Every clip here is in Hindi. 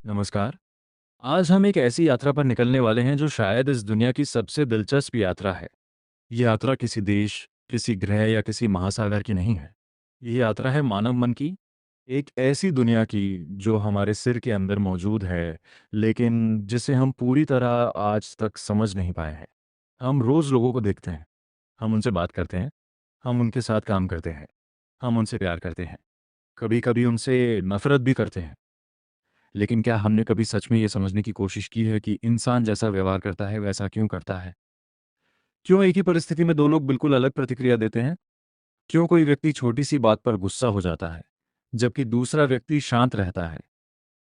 नमस्कार। आज हम एक ऐसी यात्रा पर निकलने वाले हैं जो शायद इस दुनिया की सबसे दिलचस्प यात्रा है। ये यात्रा किसी देश, किसी ग्रह या किसी महासागर की नहीं है। ये यात्रा है मानव मन की, एक ऐसी दुनिया की जो हमारे सिर के अंदर मौजूद है, लेकिन जिसे हम पूरी तरह आज तक समझ नहीं पाए हैं। हम रोज़ लोगों को देखते हैं, हम उनसे बात करते हैं, हम उनके साथ काम करते हैं, हम उनसे प्यार करते हैं, कभी-कभी उनसे नफ़रत भी करते हैं। लेकिन क्या हमने कभी सच में ये समझने की कोशिश की है कि इंसान जैसा व्यवहार करता है वैसा क्यों करता है? क्यों एक ही परिस्थिति में दो लोग बिल्कुल अलग प्रतिक्रिया देते हैं? क्यों कोई व्यक्ति छोटी-सी बात पर गुस्सा हो जाता है, जबकि दूसरा व्यक्ति शांत रहता है?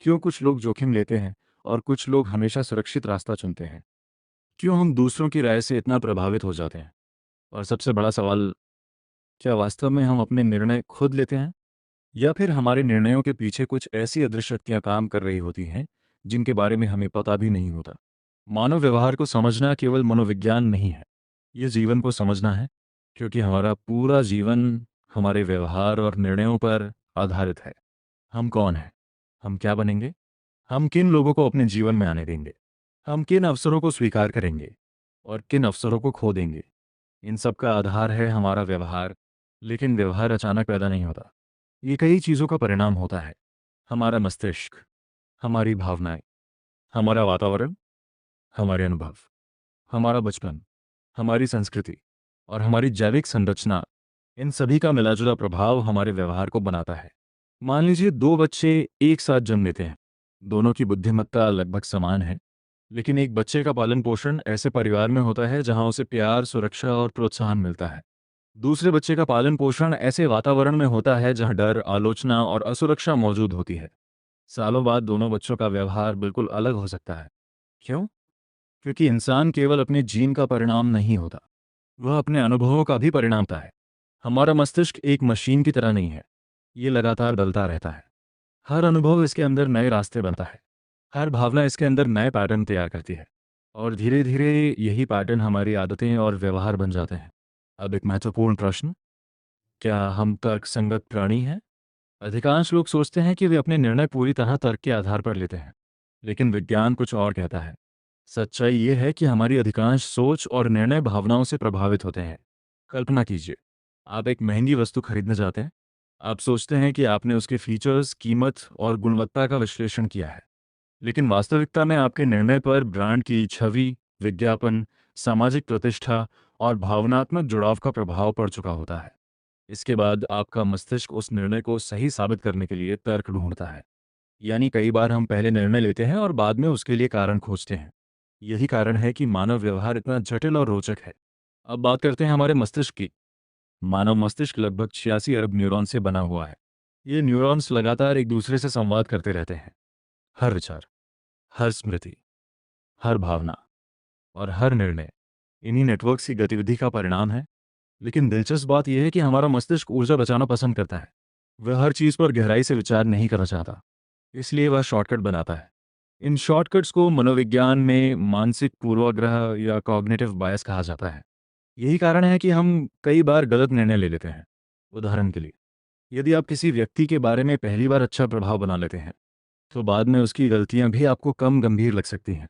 क्यों कुछ लोग जोखिम लेते हैं और कुछ लोग हमेशा सुरक्षित रास्ता चुनते हैं? क्यों हम दूसरों की राय से इतना प्रभावित हो जाते हैं? और सबसे बड़ा सवाल, क्या वास्तव में हम अपने निर्णय खुद लेते हैं? या फिर हमारे निर्णयों के पीछे कुछ ऐसी अदृश्य शक्तियाँ काम कर रही होती हैं, जिनके बारे में हमें पता भी नहीं होता? मानव व्यवहार को समझना केवल मनोविज्ञान नहीं है, ये जीवन को समझना है, क्योंकि हमारा पूरा जीवन हमारे व्यवहार और निर्णयों पर आधारित है। हम कौन हैं? हम क्या बनेंगे? हम किन लोगों को अपने जीवन में आने देंगे? हम किन अवसरों को स्वीकार करेंगे और किन अवसरों को खो देंगे? इन सब का आधार है हमारा व्यवहार, लेकिन व्यवहार अचानक पैदा नहीं होता। ये कई चीज़ों का परिणाम होता है। हमारा मस्तिष्क, हमारी भावनाएँ, हमारा वातावरण, हमारे अनुभव, हमारा बचपन, हमारी संस्कृति और हमारी जैविक संरचना, इन सभी का मिला-जुला प्रभाव हमारे व्यवहार को बनाता है। मान लीजिए 2 बच्चे एक साथ जन्म लेते हैं। दोनों की बुद्धिमत्ता लगभग समान है, लेकिन एक बच्चे का पालन-पोषण ऐसे परिवार में होता है जहाँ उसे प्यार, सुरक्षा और प्रोत्साहन मिलता है। दूसरे बच्चे का पालन-पोषण ऐसे वातावरण में होता है जहाँ डर, आलोचना और असुरक्षा मौजूद होती है। सालों बाद दोनों बच्चों का व्यवहार बिल्कुल अलग हो सकता है। क्यों? क्योंकि इंसान केवल अपने जीन का परिणाम नहीं होता, वह अपने अनुभवों का भी परिणाम होता है। हमारा मस्तिष्क एक मशीन की तरह नहीं है, ये लगातार बदलता रहता है। हर अनुभव इसके अंदर नए रास्ते बनता है, हर भावना इसके अंदर नए पैटर्न तैयार करती है, और धीरे धीरे यही पैटर्न हमारी आदतें और व्यवहार बन जाते हैं। अब एक महत्वपूर्ण प्रश्न, क्या हम तर्कसंगत प्राणी हैं? अधिकांश लोग सोचते हैं कि वे अपने निर्णय पूरी तरह तर्क के आधार पर लेते हैं, लेकिन विज्ञान कुछ और कहता है। सच्चाई ये है कि हमारी अधिकांश सोच और निर्णय भावनाओं से प्रभावित होते हैं। कल्पना कीजिए, आप एक महंगी वस्तु खरीदना चाहते हैं। आप सोचते हैं कि आपने उसके फीचर्स, कीमत और गुणवत्ता का विश्लेषण किया है, लेकिन वास्तविकता में आपके निर्णय पर ब्रांड की छवि, विज्ञापन, सामाजिक प्रतिष्ठा और भावनात्मक जुड़ाव का प्रभाव पड़ चुका होता है। इसके बाद आपका मस्तिष्क उस निर्णय को सही साबित करने के लिए तर्क ढूंढता है। यानी कई बार हम पहले निर्णय लेते हैं और बाद में उसके लिए कारण खोजते हैं। यही कारण है कि मानव व्यवहार इतना जटिल और रोचक है। अब बात करते हैं हमारे मस्तिष्क की। मानव मस्तिष्क लगभग 86 अरब न्यूरॉन से बना हुआ है। ये न्यूरॉन्स लगातार एक दूसरे से संवाद करते रहते हैं। हर विचार, हर स्मृति, हर भावना और हर निर्णय इन्हीं नेटवर्क्स की गतिविधि का परिणाम है। लेकिन दिलचस्प बात यह है कि हमारा मस्तिष्क ऊर्जा बचाना पसंद करता है। वह हर चीज़ पर गहराई से विचार नहीं करना चाहता, इसलिए वह शॉर्टकट बनाता है। इन शॉर्टकट्स को मनोविज्ञान में मानसिक पूर्वाग्रह या कॉग्निटिव बायस कहा जाता है। यही कारण है कि हम कई बार गलत निर्णय ले लेते हैं। उदाहरण के लिए, यदि आप किसी व्यक्ति के बारे में पहली बार अच्छा प्रभाव बना लेते हैं, तो बाद में उसकी गलतियां भी आपको कम गंभीर लग सकती हैं।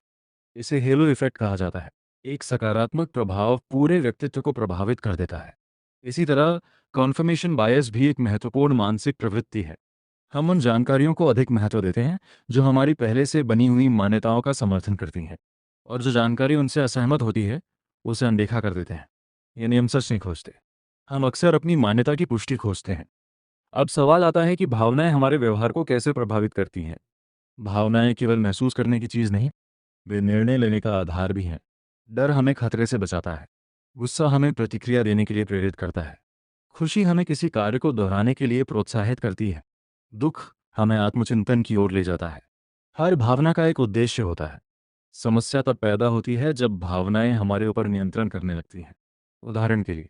इसे हेलो इफेक्ट कहा जाता है। एक सकारात्मक प्रभाव पूरे व्यक्तित्व को प्रभावित कर देता है। इसी तरह कॉन्फर्मेशन बायस भी एक महत्वपूर्ण मानसिक प्रवृत्ति है। हम उन जानकारियों को अधिक महत्व देते हैं जो हमारी पहले से बनी हुई मान्यताओं का समर्थन करती हैं, और जो जानकारी उनसे असहमत होती है उसे अनदेखा कर देते हैं। यानी हम सच नहीं खोजते, हम अक्सर अपनी मान्यता की पुष्टि खोजते हैं। अब सवाल आता है कि भावनाएं हमारे व्यवहार को कैसे प्रभावित करती हैं। भावनाएं केवल महसूस करने की चीज़ नहीं, वे निर्णय लेने का आधार भी हैं। डर हमें खतरे से बचाता है, गुस्सा हमें प्रतिक्रिया देने के लिए प्रेरित करता है, खुशी हमें किसी कार्य को दोहराने के लिए प्रोत्साहित करती है, दुख हमें आत्मचिंतन की ओर ले जाता है। हर भावना का एक उद्देश्य होता है। समस्या तब पैदा होती है जब भावनाएं हमारे ऊपर नियंत्रण करने लगती हैं। उदाहरण के लिए,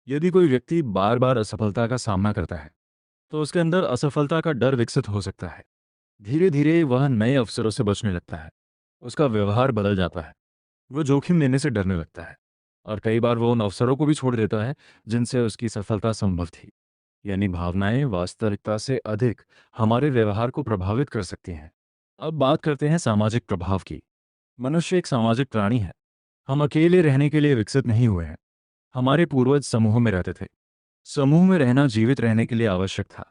यदि कोई व्यक्ति बार बार असफलता का सामना करता है, तो उसके अंदर असफलता का डर विकसित हो सकता है। धीरे धीरे वह नए अवसरों से बचने लगता है, उसका व्यवहार बदल जाता है, वो जोखिम लेने से डरने लगता है, और कई बार वो उन अवसरों को भी छोड़ देता है जिनसे उसकी सफलता संभव थी। यानी भावनाएं वास्तविकता से अधिक हमारे व्यवहार को प्रभावित कर सकती हैं। अब बात करते हैं सामाजिक प्रभाव की। मनुष्य एक सामाजिक प्राणी है। हम अकेले रहने के लिए विकसित नहीं हुए हैं। हमारे पूर्वज समूह में रहते थे। समूह में रहना जीवित रहने के लिए आवश्यक था।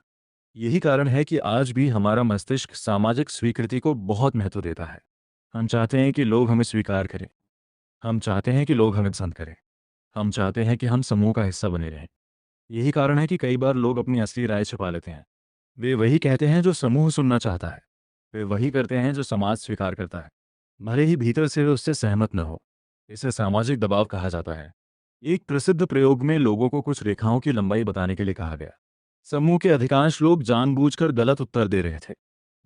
यही कारण है कि आज भी हमारा मस्तिष्क सामाजिक स्वीकृति को बहुत महत्व देता है। हम चाहते हैं कि लोग हमें स्वीकार करें। हम चाहते हैं कि लोग हमें पसंद करें। हम चाहते हैं कि हम समूह का हिस्सा बने रहें। यही कारण है कि कई बार लोग अपनी असली राय छुपा लेते हैं। वे वही कहते हैं जो समूह सुनना चाहता है। वे वही करते हैं जो समाज स्वीकार करता है, भले ही भीतर से वे उससे सहमत न हो। इसे सामाजिक दबाव कहा जाता है। एक प्रसिद्ध प्रयोग में लोगों को कुछ रेखाओं की लंबाई बताने के लिए कहा गया। समूह के अधिकांश लोग जानबूझकर गलत उत्तर दे रहे थे।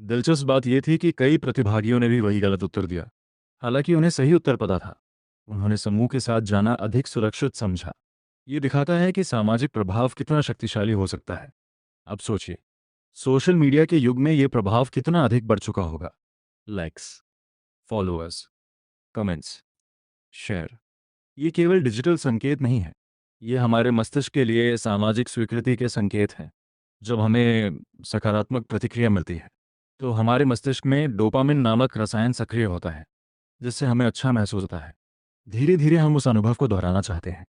दिलचस्प बात यह थी कि कई प्रतिभागियों ने भी वही गलत उत्तर दिया, हालांकि उन्हें सही उत्तर पता था। उन्होंने समूह के साथ जाना अधिक सुरक्षित समझा। ये दिखाता है कि सामाजिक प्रभाव कितना शक्तिशाली हो सकता है। अब सोचिए, सोशल मीडिया के युग में ये प्रभाव कितना अधिक बढ़ चुका होगा। लाइक्स, फॉलोअर्स, कमेंट्स, शेयर, ये केवल डिजिटल संकेत नहीं है। ये हमारे मस्तिष्क के लिए सामाजिक स्वीकृति के संकेत हैं। जब हमें सकारात्मक प्रतिक्रिया मिलती है तो हमारे मस्तिष्क में डोपामिन नामक रसायन सक्रिय होता है, जिससे हमें अच्छा महसूस होता है। धीरे धीरे हम उस अनुभव को दोहराना चाहते हैं।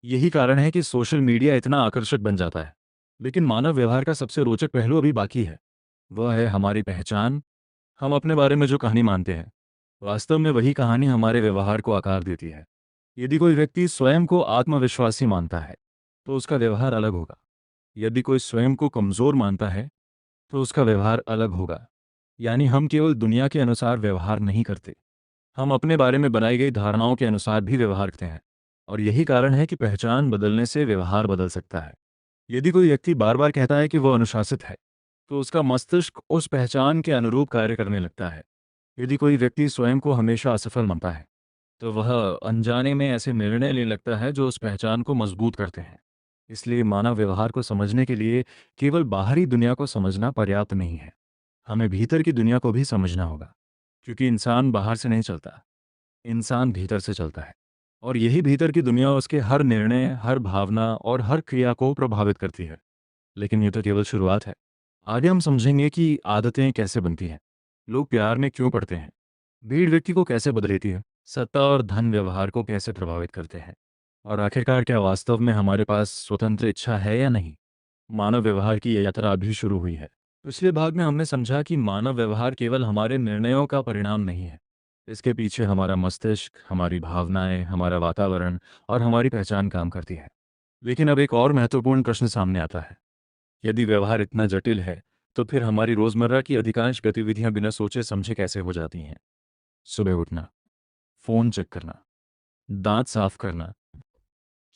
यही कारण है कि सोशल मीडिया इतना आकर्षक बन जाता है। लेकिन मानव व्यवहार का सबसे रोचक पहलू अभी बाकी है। वह है हमारी पहचान। हम अपने बारे में जो कहानी मानते हैं, वास्तव में वही कहानी हमारे व्यवहार को आकार देती है। यदि कोई व्यक्ति स्वयं को आत्मविश्वासी मानता है तो उसका व्यवहार अलग होगा। यदि कोई स्वयं को कमज़ोर मानता है तो उसका व्यवहार अलग होगा। यानी हम केवल दुनिया के अनुसार व्यवहार नहीं करते, हम अपने बारे में बनाई गई धारणाओं के अनुसार भी व्यवहार करते हैं। और यही कारण है कि पहचान बदलने से व्यवहार बदल सकता है। यदि कोई व्यक्ति बार बार कहता है कि वह अनुशासित है, तो उसका मस्तिष्क उस पहचान के अनुरूप कार्य करने लगता है। यदि कोई व्यक्ति स्वयं को हमेशा असफल मानता है, तो वह अनजाने में ऐसे निर्णय लेने लगता है जो उस पहचान को मजबूत करते हैं। इसलिए मानव व्यवहार को समझने के लिए केवल बाहरी दुनिया को समझना पर्याप्त नहीं है। हमें भीतर की दुनिया को भी समझना होगा, क्योंकि इंसान बाहर से नहीं चलता, इंसान भीतर से चलता है। और यही भीतर की दुनिया उसके हर निर्णय, हर भावना और हर क्रिया को प्रभावित करती है। लेकिन ये तो केवल शुरुआत है। आगे हम समझेंगे कि आदतें कैसे बनती हैं, लोग प्यार में क्यों पड़ते हैं, भीड़ व्यक्ति को कैसे बदलती है, सत्ता और धन व्यवहार को कैसे प्रभावित करते हैं, और आखिरकार क्या वास्तव में हमारे पास स्वतंत्र इच्छा है या नहीं। मानव व्यवहार की यह यात्रा अभी शुरू हुई है। पिछले भाग में हमने समझा कि मानव व्यवहार केवल हमारे निर्णयों का परिणाम नहीं है। इसके पीछे हमारा मस्तिष्क, हमारी भावनाएं, हमारा वातावरण और हमारी पहचान काम करती है। लेकिन अब एक और महत्वपूर्ण प्रश्न सामने आता है। यदि व्यवहार इतना जटिल है, तो फिर हमारी रोजमर्रा की अधिकांश गतिविधियां बिना सोचे समझे कैसे हो जाती हैं। सुबह उठना, फोन चेक करना, दांत साफ करना,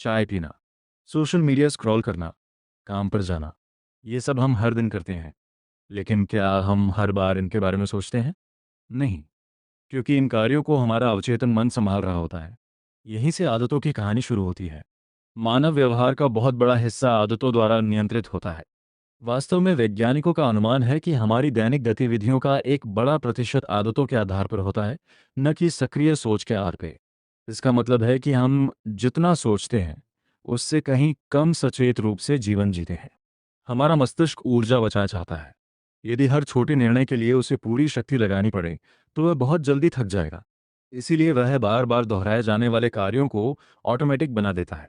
चाय पीना, सोशल मीडिया स्क्रॉल करना, काम पर जाना, ये सब हम हर दिन करते हैं। लेकिन क्या हम हर बार इनके बारे में सोचते हैं? नहीं, क्योंकि इन कार्यों को हमारा अवचेतन मन संभाल रहा होता है। यहीं से आदतों की कहानी शुरू होती है। मानव व्यवहार का बहुत बड़ा हिस्सा आदतों द्वारा नियंत्रित होता है। वास्तव में वैज्ञानिकों का अनुमान है कि हमारी दैनिक गतिविधियों का एक बड़ा प्रतिशत आदतों के आधार पर होता है, न कि सक्रिय सोच के आधार पे। इसका मतलब है कि हम जितना सोचते हैं उससे कहीं कम सचेत रूप से जीवन जीते हैं। हमारा मस्तिष्क ऊर्जा बचाना चाहता है। यदि हर छोटे निर्णय के लिए उसे पूरी शक्ति लगानी पड़े तो वह बहुत जल्दी थक जाएगा। इसीलिए वह बार बार दोहराए जाने वाले कार्यों को ऑटोमेटिक बना देता है,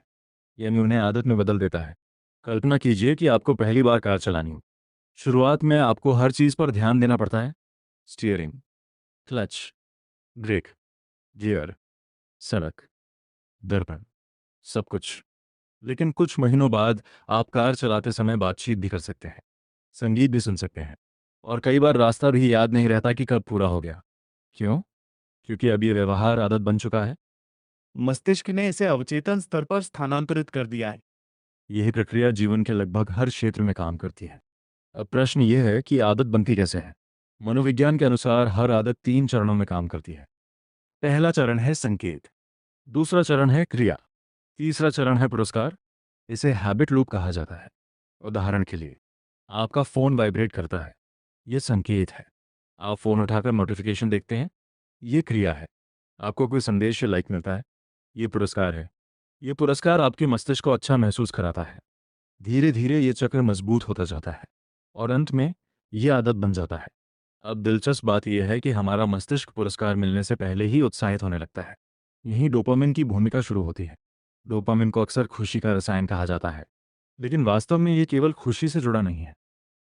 यानी उन्हें आदत में बदल देता है। कल्पना कीजिए कि आपको पहली बार कार चलानी हो। शुरुआत में आपको हर चीज़ पर ध्यान देना पड़ता है। स्टीयरिंग, क्लच, ब्रेक, गियर, सड़क, दर्पण, सब कुछ। लेकिन कुछ महीनों बाद आप कार चलाते समय बातचीत भी कर सकते हैं, संगीत भी सुन सकते हैं, और कई बार रास्ता भी याद नहीं रहता कि कब पूरा हो गया। क्यों? क्योंकि अब ये व्यवहार आदत बन चुका है। मस्तिष्क ने इसे अवचेतन स्तर पर स्थानांतरित कर दिया है। यही प्रक्रिया जीवन के लगभग हर क्षेत्र में काम करती है। अब प्रश्न यह है कि आदत बनती कैसे है। मनोविज्ञान के अनुसार हर आदत 3 चरणों में काम करती है। पहला चरण है संकेत, दूसरा चरण है क्रिया, तीसरा चरण है पुरस्कार। इसे हैबिट लूप कहा जाता है। उदाहरण के लिए, आपका फ़ोन वाइब्रेट करता है, यह संकेत है। आप फ़ोन उठाकर नोटिफिकेशन देखते हैं, ये क्रिया है। आपको कोई संदेश या लाइक मिलता है, ये पुरस्कार है। ये पुरस्कार आपके मस्तिष्क को अच्छा महसूस कराता है। धीरे धीरे ये चक्र मजबूत होता जाता है और अंत में ये आदत बन जाता है। अब दिलचस्प बात यह है कि हमारा मस्तिष्क पुरस्कार मिलने से पहले ही उत्साहित होने लगता है। यही डोपामिन की भूमिका शुरू होती है। डोपामिन को अक्सर खुशी का रसायन कहा जाता है, लेकिन वास्तव में ये केवल खुशी से जुड़ा नहीं है।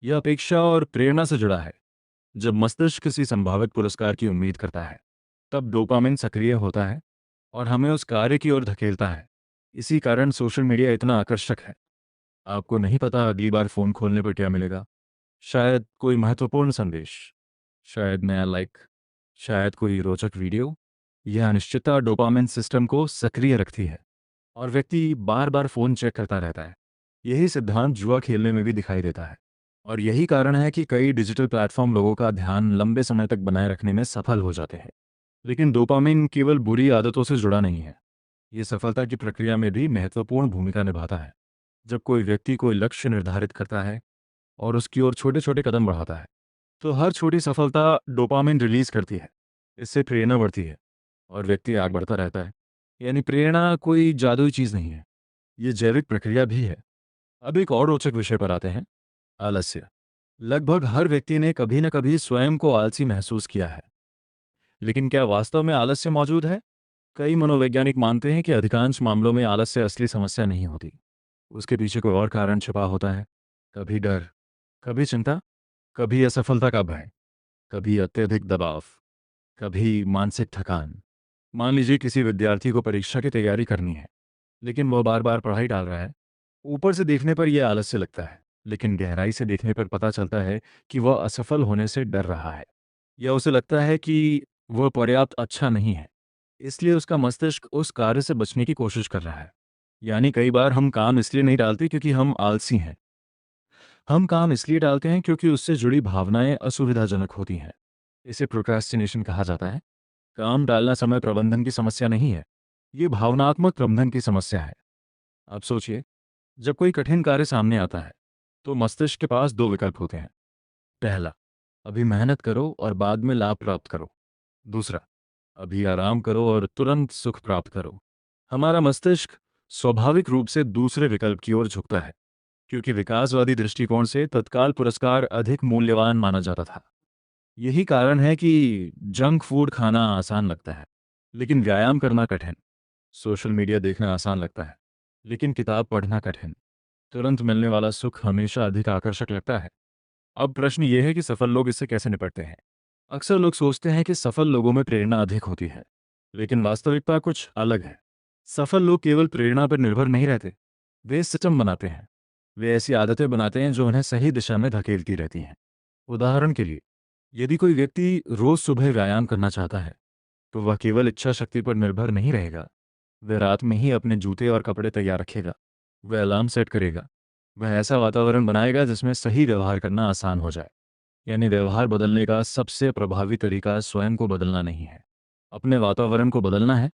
यह अपेक्षा और प्रेरणा से जुड़ा है। जब मस्तिष्क किसी संभावित पुरस्कार की उम्मीद करता है, तब डोपामिन सक्रिय होता है और हमें उस कार्य की ओर धकेलता है। इसी कारण सोशल मीडिया इतना आकर्षक है। आपको नहीं पता अगली बार फोन खोलने पर क्या मिलेगा। शायद कोई महत्वपूर्ण संदेश, शायद नया लाइक, शायद कोई रोचक वीडियो। यह अनिश्चितता डोपामिन सिस्टम को सक्रिय रखती है और व्यक्ति बार बार फोन चेक करता रहता है। यही सिद्धांत जुआ खेलने में भी दिखाई देता है और यही कारण है कि कई डिजिटल प्लेटफॉर्म लोगों का ध्यान लंबे समय तक बनाए रखने में सफल हो जाते हैं। लेकिन डोपामिन केवल बुरी आदतों से जुड़ा नहीं है। ये सफलता की प्रक्रिया में भी महत्वपूर्ण भूमिका निभाता है। जब कोई व्यक्ति कोई लक्ष्य निर्धारित करता है और उसकी ओर छोटे छोटे कदम बढ़ाता है, तो हर छोटी सफलता डोपामिन रिलीज करती है। इससे प्रेरणा बढ़ती है और व्यक्ति आगे बढ़ता रहता है। यानी प्रेरणा कोई जादुई चीज़ नहीं है, ये जैविक प्रक्रिया भी है। अब एक और रोचक विषय पर आते हैं, आलस्य। लगभग हर व्यक्ति ने कभी न कभी स्वयं को आलसी महसूस किया है। लेकिन क्या वास्तव में आलस्य मौजूद है? कई मनोवैज्ञानिक मानते हैं कि अधिकांश मामलों में आलस्य असली समस्या नहीं होती। उसके पीछे कोई और कारण छिपा होता है। कभी डर, कभी चिंता, कभी असफलता का भय, कभी अत्यधिक दबाव, कभी मानसिक थकान। मान लीजिए किसी विद्यार्थी को परीक्षा की तैयारी करनी है, लेकिन वह बार बार पढ़ाई टाल रहा है। ऊपर से देखने पर यह आलस्य लगता है, लेकिन गहराई से देखने पर पता चलता है कि वह असफल होने से डर रहा है या उसे लगता है कि वह पर्याप्त अच्छा नहीं है। इसलिए उसका मस्तिष्क उस कार्य से बचने की कोशिश कर रहा है। यानी कई बार हम काम इसलिए नहीं टालते क्योंकि हम आलसी हैं। हम काम इसलिए टालते हैं क्योंकि उससे जुड़ी भावनाएं असुविधाजनक होती हैं। इसे प्रोक्रेस्टिनेशन कहा जाता है। काम टालना समय प्रबंधन की समस्या नहीं है, ये भावनात्मक प्रबंधन की समस्या है। अब सोचिए, जब कोई कठिन कार्य सामने आता है, तो मस्तिष्क के पास दो विकल्प होते हैं। पहला, अभी मेहनत करो और बाद में लाभ प्राप्त करो। दूसरा, अभी आराम करो और तुरंत सुख प्राप्त करो। हमारा मस्तिष्क स्वाभाविक रूप से दूसरे विकल्प की ओर झुकता है, क्योंकि विकासवादी दृष्टिकोण से तत्काल पुरस्कार अधिक मूल्यवान माना जाता था। यही कारण है कि जंक फूड खाना आसान लगता है, लेकिन व्यायाम करना कठिन। सोशल मीडिया देखना आसान लगता है, लेकिन किताब पढ़ना कठिन। तुरंत मिलने वाला सुख हमेशा अधिक आकर्षक लगता है। अब प्रश्न ये है कि सफल लोग इससे कैसे निपटते हैं। अक्सर लोग सोचते हैं कि सफल लोगों में प्रेरणा अधिक होती है, लेकिन वास्तविकता कुछ अलग है। सफल लोग केवल प्रेरणा पर निर्भर नहीं रहते, वे सिस्टम बनाते हैं। वे ऐसी आदतें बनाते हैं जो उन्हें सही दिशा में धकेलती रहती हैं। उदाहरण के लिए, यदि कोई व्यक्ति रोज सुबह व्यायाम करना चाहता है, तो वह केवल इच्छा शक्ति पर निर्भर नहीं रहेगा। वह रात में ही अपने जूते और कपड़े तैयार रखेगा। वह अलार्म सेट करेगा। वह ऐसा वातावरण बनाएगा जिसमें सही व्यवहार करना आसान हो जाए। यानी व्यवहार बदलने का सबसे प्रभावी तरीका स्वयं को बदलना नहीं है, अपने वातावरण को बदलना है,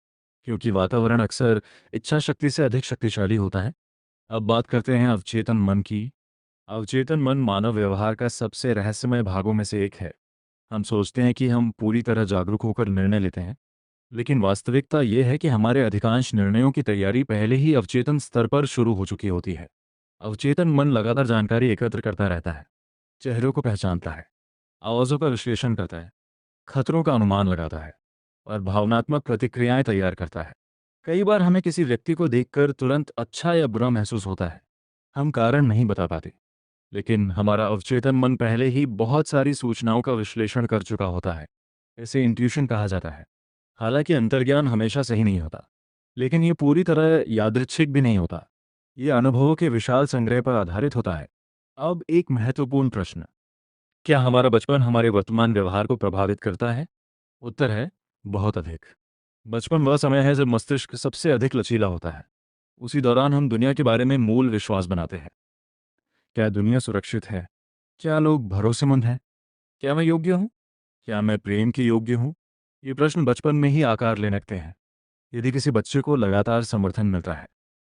क्योंकि वातावरण अक्सर इच्छा शक्ति से अधिक शक्तिशाली होता है। अब बात करते हैं अवचेतन मन की। अवचेतन मन मानव व्यवहार का सबसे रहस्यमय भागों में से एक है। हम सोचते हैं कि हम पूरी तरह जागरूक होकर निर्णय लेते हैं, लेकिन वास्तविकता यह है कि हमारे अधिकांश निर्णयों की तैयारी पहले ही अवचेतन स्तर पर शुरू हो चुकी होती है। अवचेतन मन लगातार जानकारी एकत्र करता रहता है, चेहरों को पहचानता है, आवाज़ों का विश्लेषण करता है, खतरों का अनुमान लगाता है और भावनात्मक प्रतिक्रियाएं तैयार करता है। कई बार हमें किसी व्यक्ति को देखकर तुरंत अच्छा या बुरा महसूस होता है। हम कारण नहीं बता पाते, लेकिन हमारा अवचेतन मन पहले ही बहुत सारी सूचनाओं का विश्लेषण कर चुका होता है। इसे इंट्यूशन कहा जाता है। हालांकि अंतर्ज्ञान हमेशा सही नहीं होता, लेकिन ये पूरी तरह यादृच्छिक भी नहीं होता। ये अनुभवों के विशाल संग्रह पर आधारित होता है। अब एक महत्वपूर्ण प्रश्न, क्या हमारा बचपन हमारे वर्तमान व्यवहार को प्रभावित करता है? उत्तर है, बहुत अधिक। बचपन वह समय है जब मस्तिष्क सबसे अधिक लचीला होता है। उसी दौरान हम दुनिया के बारे में मूल विश्वास बनाते हैं। क्या दुनिया सुरक्षित है? क्या लोग भरोसेमंद हैं? क्या मैं योग्य हूँ? क्या मैं प्रेम के योग्य हूँ? ये प्रश्न बचपन में ही आकार लेने लगते हैं। यदि किसी बच्चे को लगातार समर्थन मिलता है,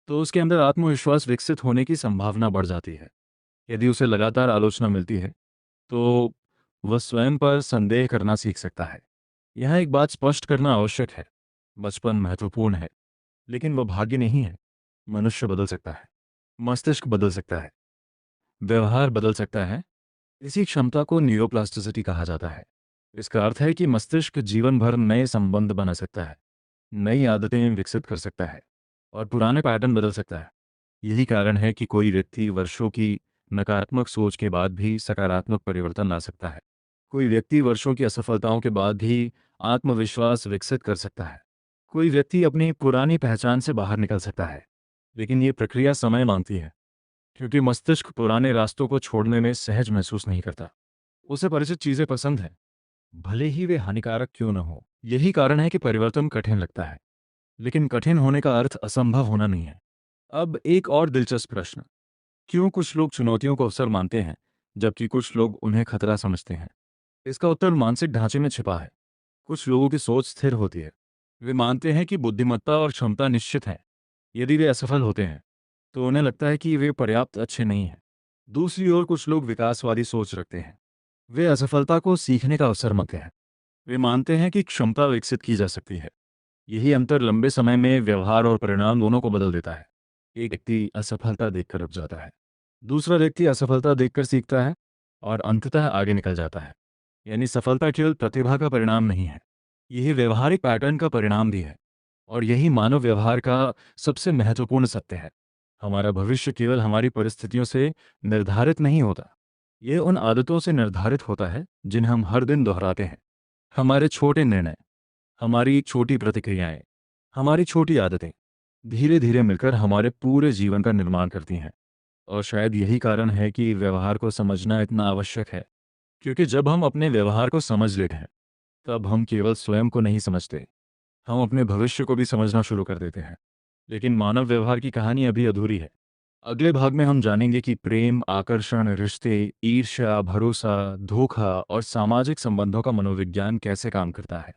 तो उसके अंदर आत्मविश्वास विकसित होने की संभावना बढ़ जाती है। यदि उसे लगातार आलोचना मिलती है, तो वह स्वयं पर संदेह करना सीख सकता है। यहाँ एक बात स्पष्ट करना आवश्यक है, बचपन महत्वपूर्ण है, लेकिन वह भाग्य नहीं है। मनुष्य बदल सकता है, मस्तिष्क बदल सकता है, व्यवहार बदल सकता है, इसी क्षमता को न्यूरोप्लास्टिसिटी कहा जाता है। इसका अर्थ है कि मस्तिष्क जीवन भर नए संबंध बना सकता है, नई आदतें विकसित कर सकता है और पुराने पैटर्न बदल सकता है। यही कारण है कि कोई व्यक्ति वर्षों की नकारात्मक सोच के बाद भी सकारात्मक परिवर्तन ला सकता है। कोई व्यक्ति वर्षों की असफलताओं के बाद भी आत्मविश्वास विकसित कर सकता है। कोई व्यक्ति अपनी पुरानी पहचान से बाहर निकल सकता है। लेकिन ये प्रक्रिया समय मांगती है, क्योंकि मस्तिष्क पुराने रास्तों को छोड़ने में सहज महसूस नहीं करता। उसे परिचित चीज़ें पसंद हैं, भले ही वे हानिकारक क्यों न हो। यही कारण है कि परिवर्तन कठिन लगता है, लेकिन कठिन होने का अर्थ असंभव होना नहीं है। अब एक और दिलचस्प प्रश्न, क्यों कुछ लोग चुनौतियों को अवसर मानते हैं जबकि कुछ लोग उन्हें खतरा समझते हैं? इसका उत्तर मानसिक ढांचे में छिपा है। कुछ लोगों की सोच स्थिर होती है। वे मानते हैं कि बुद्धिमत्ता और क्षमता निश्चित है। यदि वे असफल होते हैं तो उन्हें लगता है कि वे पर्याप्त अच्छे नहीं हैं। दूसरी ओर कुछ लोग विकासवादी सोच रखते हैं। वे असफलता को सीखने का अवसर मानते हैं। वे मानते हैं कि क्षमता विकसित की जा सकती है। यही अंतर लंबे समय में व्यवहार और परिणाम दोनों को बदल देता है। एक व्यक्ति असफलता देखकर रुक जाता है, दूसरा व्यक्ति असफलता देखकर सीखता है और अंततः आगे निकल जाता है। यानी सफलता केवल प्रतिभा का परिणाम नहीं है, यही व्यवहारिक पैटर्न का परिणाम भी है। और यही मानव व्यवहार का सबसे महत्वपूर्ण सत्य है। हमारा भविष्य केवल हमारी परिस्थितियों से निर्धारित नहीं होता, यह उन आदतों से निर्धारित होता है जिन्हें हम हर दिन दोहराते हैं। हमारे छोटे निर्णय, हमारी छोटी प्रतिक्रियाएं, हमारी छोटी आदतें धीरे धीरे मिलकर हमारे पूरे जीवन का निर्माण करती हैं। और शायद यही कारण है कि व्यवहार को समझना इतना आवश्यक है, क्योंकि जब हम अपने व्यवहार को समझ लेते हैं तब हम केवल स्वयं को नहीं समझते, हम अपने भविष्य को भी समझना शुरू कर देते हैं। लेकिन मानव व्यवहार की कहानी अभी अधूरी है। अगले भाग में हम जानेंगे कि प्रेम, आकर्षण, रिश्ते, ईर्ष्या, भरोसा, धोखा और सामाजिक संबंधों का मनोविज्ञान कैसे काम करता है,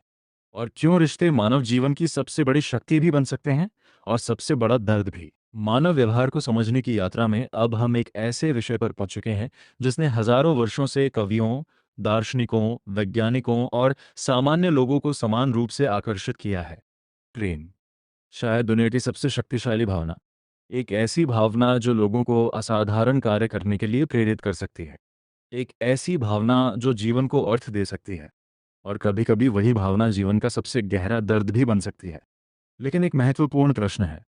और क्यों रिश्ते मानव जीवन की सबसे बड़ी शक्ति भी बन सकते हैं और सबसे बड़ा दर्द भी। मानव व्यवहार को समझने की यात्रा में अब हम एक ऐसे विषय पर पहुंच चुके हैं जिसने हजारों वर्षों से कवियों, दार्शनिकों, वैज्ञानिकों और सामान्य लोगों को समान रूप से आकर्षित किया है। प्रेम, शायद दुनिया की सबसे शक्तिशाली भावना। एक ऐसी भावना जो लोगों को असाधारण कार्य करने के लिए प्रेरित कर सकती है। एक ऐसी भावना जो जीवन को अर्थ दे सकती है। और कभी-कभी वही भावना जीवन का सबसे गहरा दर्द भी बन सकती है। लेकिन एक महत्वपूर्ण प्रश्न है,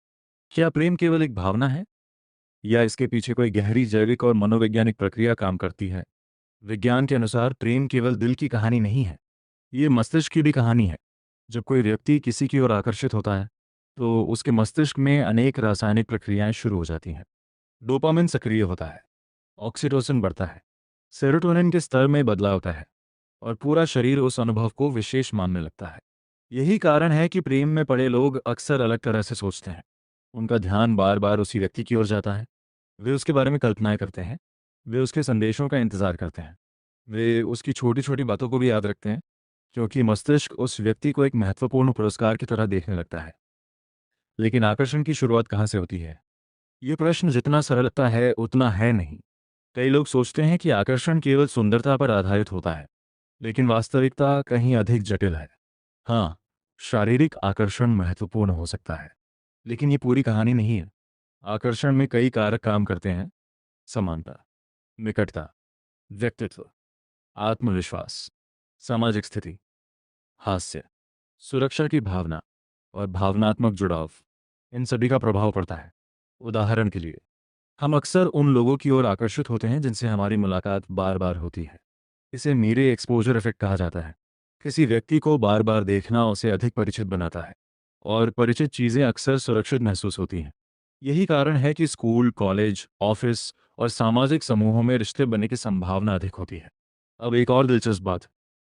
क्या प्रेम केवल एक भावना है या इसके पीछे कोई गहरी जैविक और मनोवैज्ञानिक प्रक्रिया काम करती है? विज्ञान के अनुसार प्रेम केवल दिल की कहानी नहीं है, ये मस्तिष्क की भी कहानी है। जब कोई व्यक्ति किसी की ओर आकर्षित होता है तो उसके मस्तिष्क में अनेक रासायनिक प्रक्रियाएं शुरू हो जाती हैं। डोपामिन सक्रिय होता है, ऑक्सीटोसिन बढ़ता है, सेरोटोनिन के स्तर में बदलाव होता है और पूरा शरीर उस अनुभव को विशेष मानने लगता है। यही कारण है कि प्रेम में पड़े लोग अक्सर अलग तरह से सोचते हैं। उनका ध्यान बार बार उसी व्यक्ति की ओर जाता है। वे उसके बारे में कल्पनाएं करते हैं, वे उसके संदेशों का इंतजार करते हैं, वे उसकी छोटी छोटी बातों को भी याद रखते हैं, क्योंकि मस्तिष्क उस व्यक्ति को एक महत्वपूर्ण पुरस्कार की तरह देखने लगता है। लेकिन आकर्षण की शुरुआत कहाँ से होती है? ये प्रश्न जितना सरल लगता है उतना है नहीं। कई लोग सोचते हैं कि आकर्षण केवल सुंदरता पर आधारित होता है, लेकिन वास्तविकता कहीं अधिक जटिल है। हाँ, शारीरिक आकर्षण महत्वपूर्ण हो सकता है, लेकिन ये पूरी कहानी नहीं है। आकर्षण में कई कारक काम करते हैं: समानता, निकटता, व्यक्तित्व, आत्मविश्वास, सामाजिक स्थिति, हास्य, सुरक्षा की भावना और भावनात्मक जुड़ाव। इन सभी का प्रभाव पड़ता है। उदाहरण के लिए, हम अक्सर उन लोगों की ओर आकर्षित होते हैं जिनसे हमारी मुलाकात बार बार होती है। इसे मीरे एक्सपोजर इफेक्ट कहा जाता है। किसी व्यक्ति को बार बार देखना उसे अधिक परिचित बनाता है और परिचित चीज़ें अक्सर सुरक्षित महसूस होती हैं। यही कारण है कि स्कूल, कॉलेज, ऑफिस और सामाजिक समूहों में रिश्ते बनने की संभावना अधिक होती है। अब एक और दिलचस्प बात,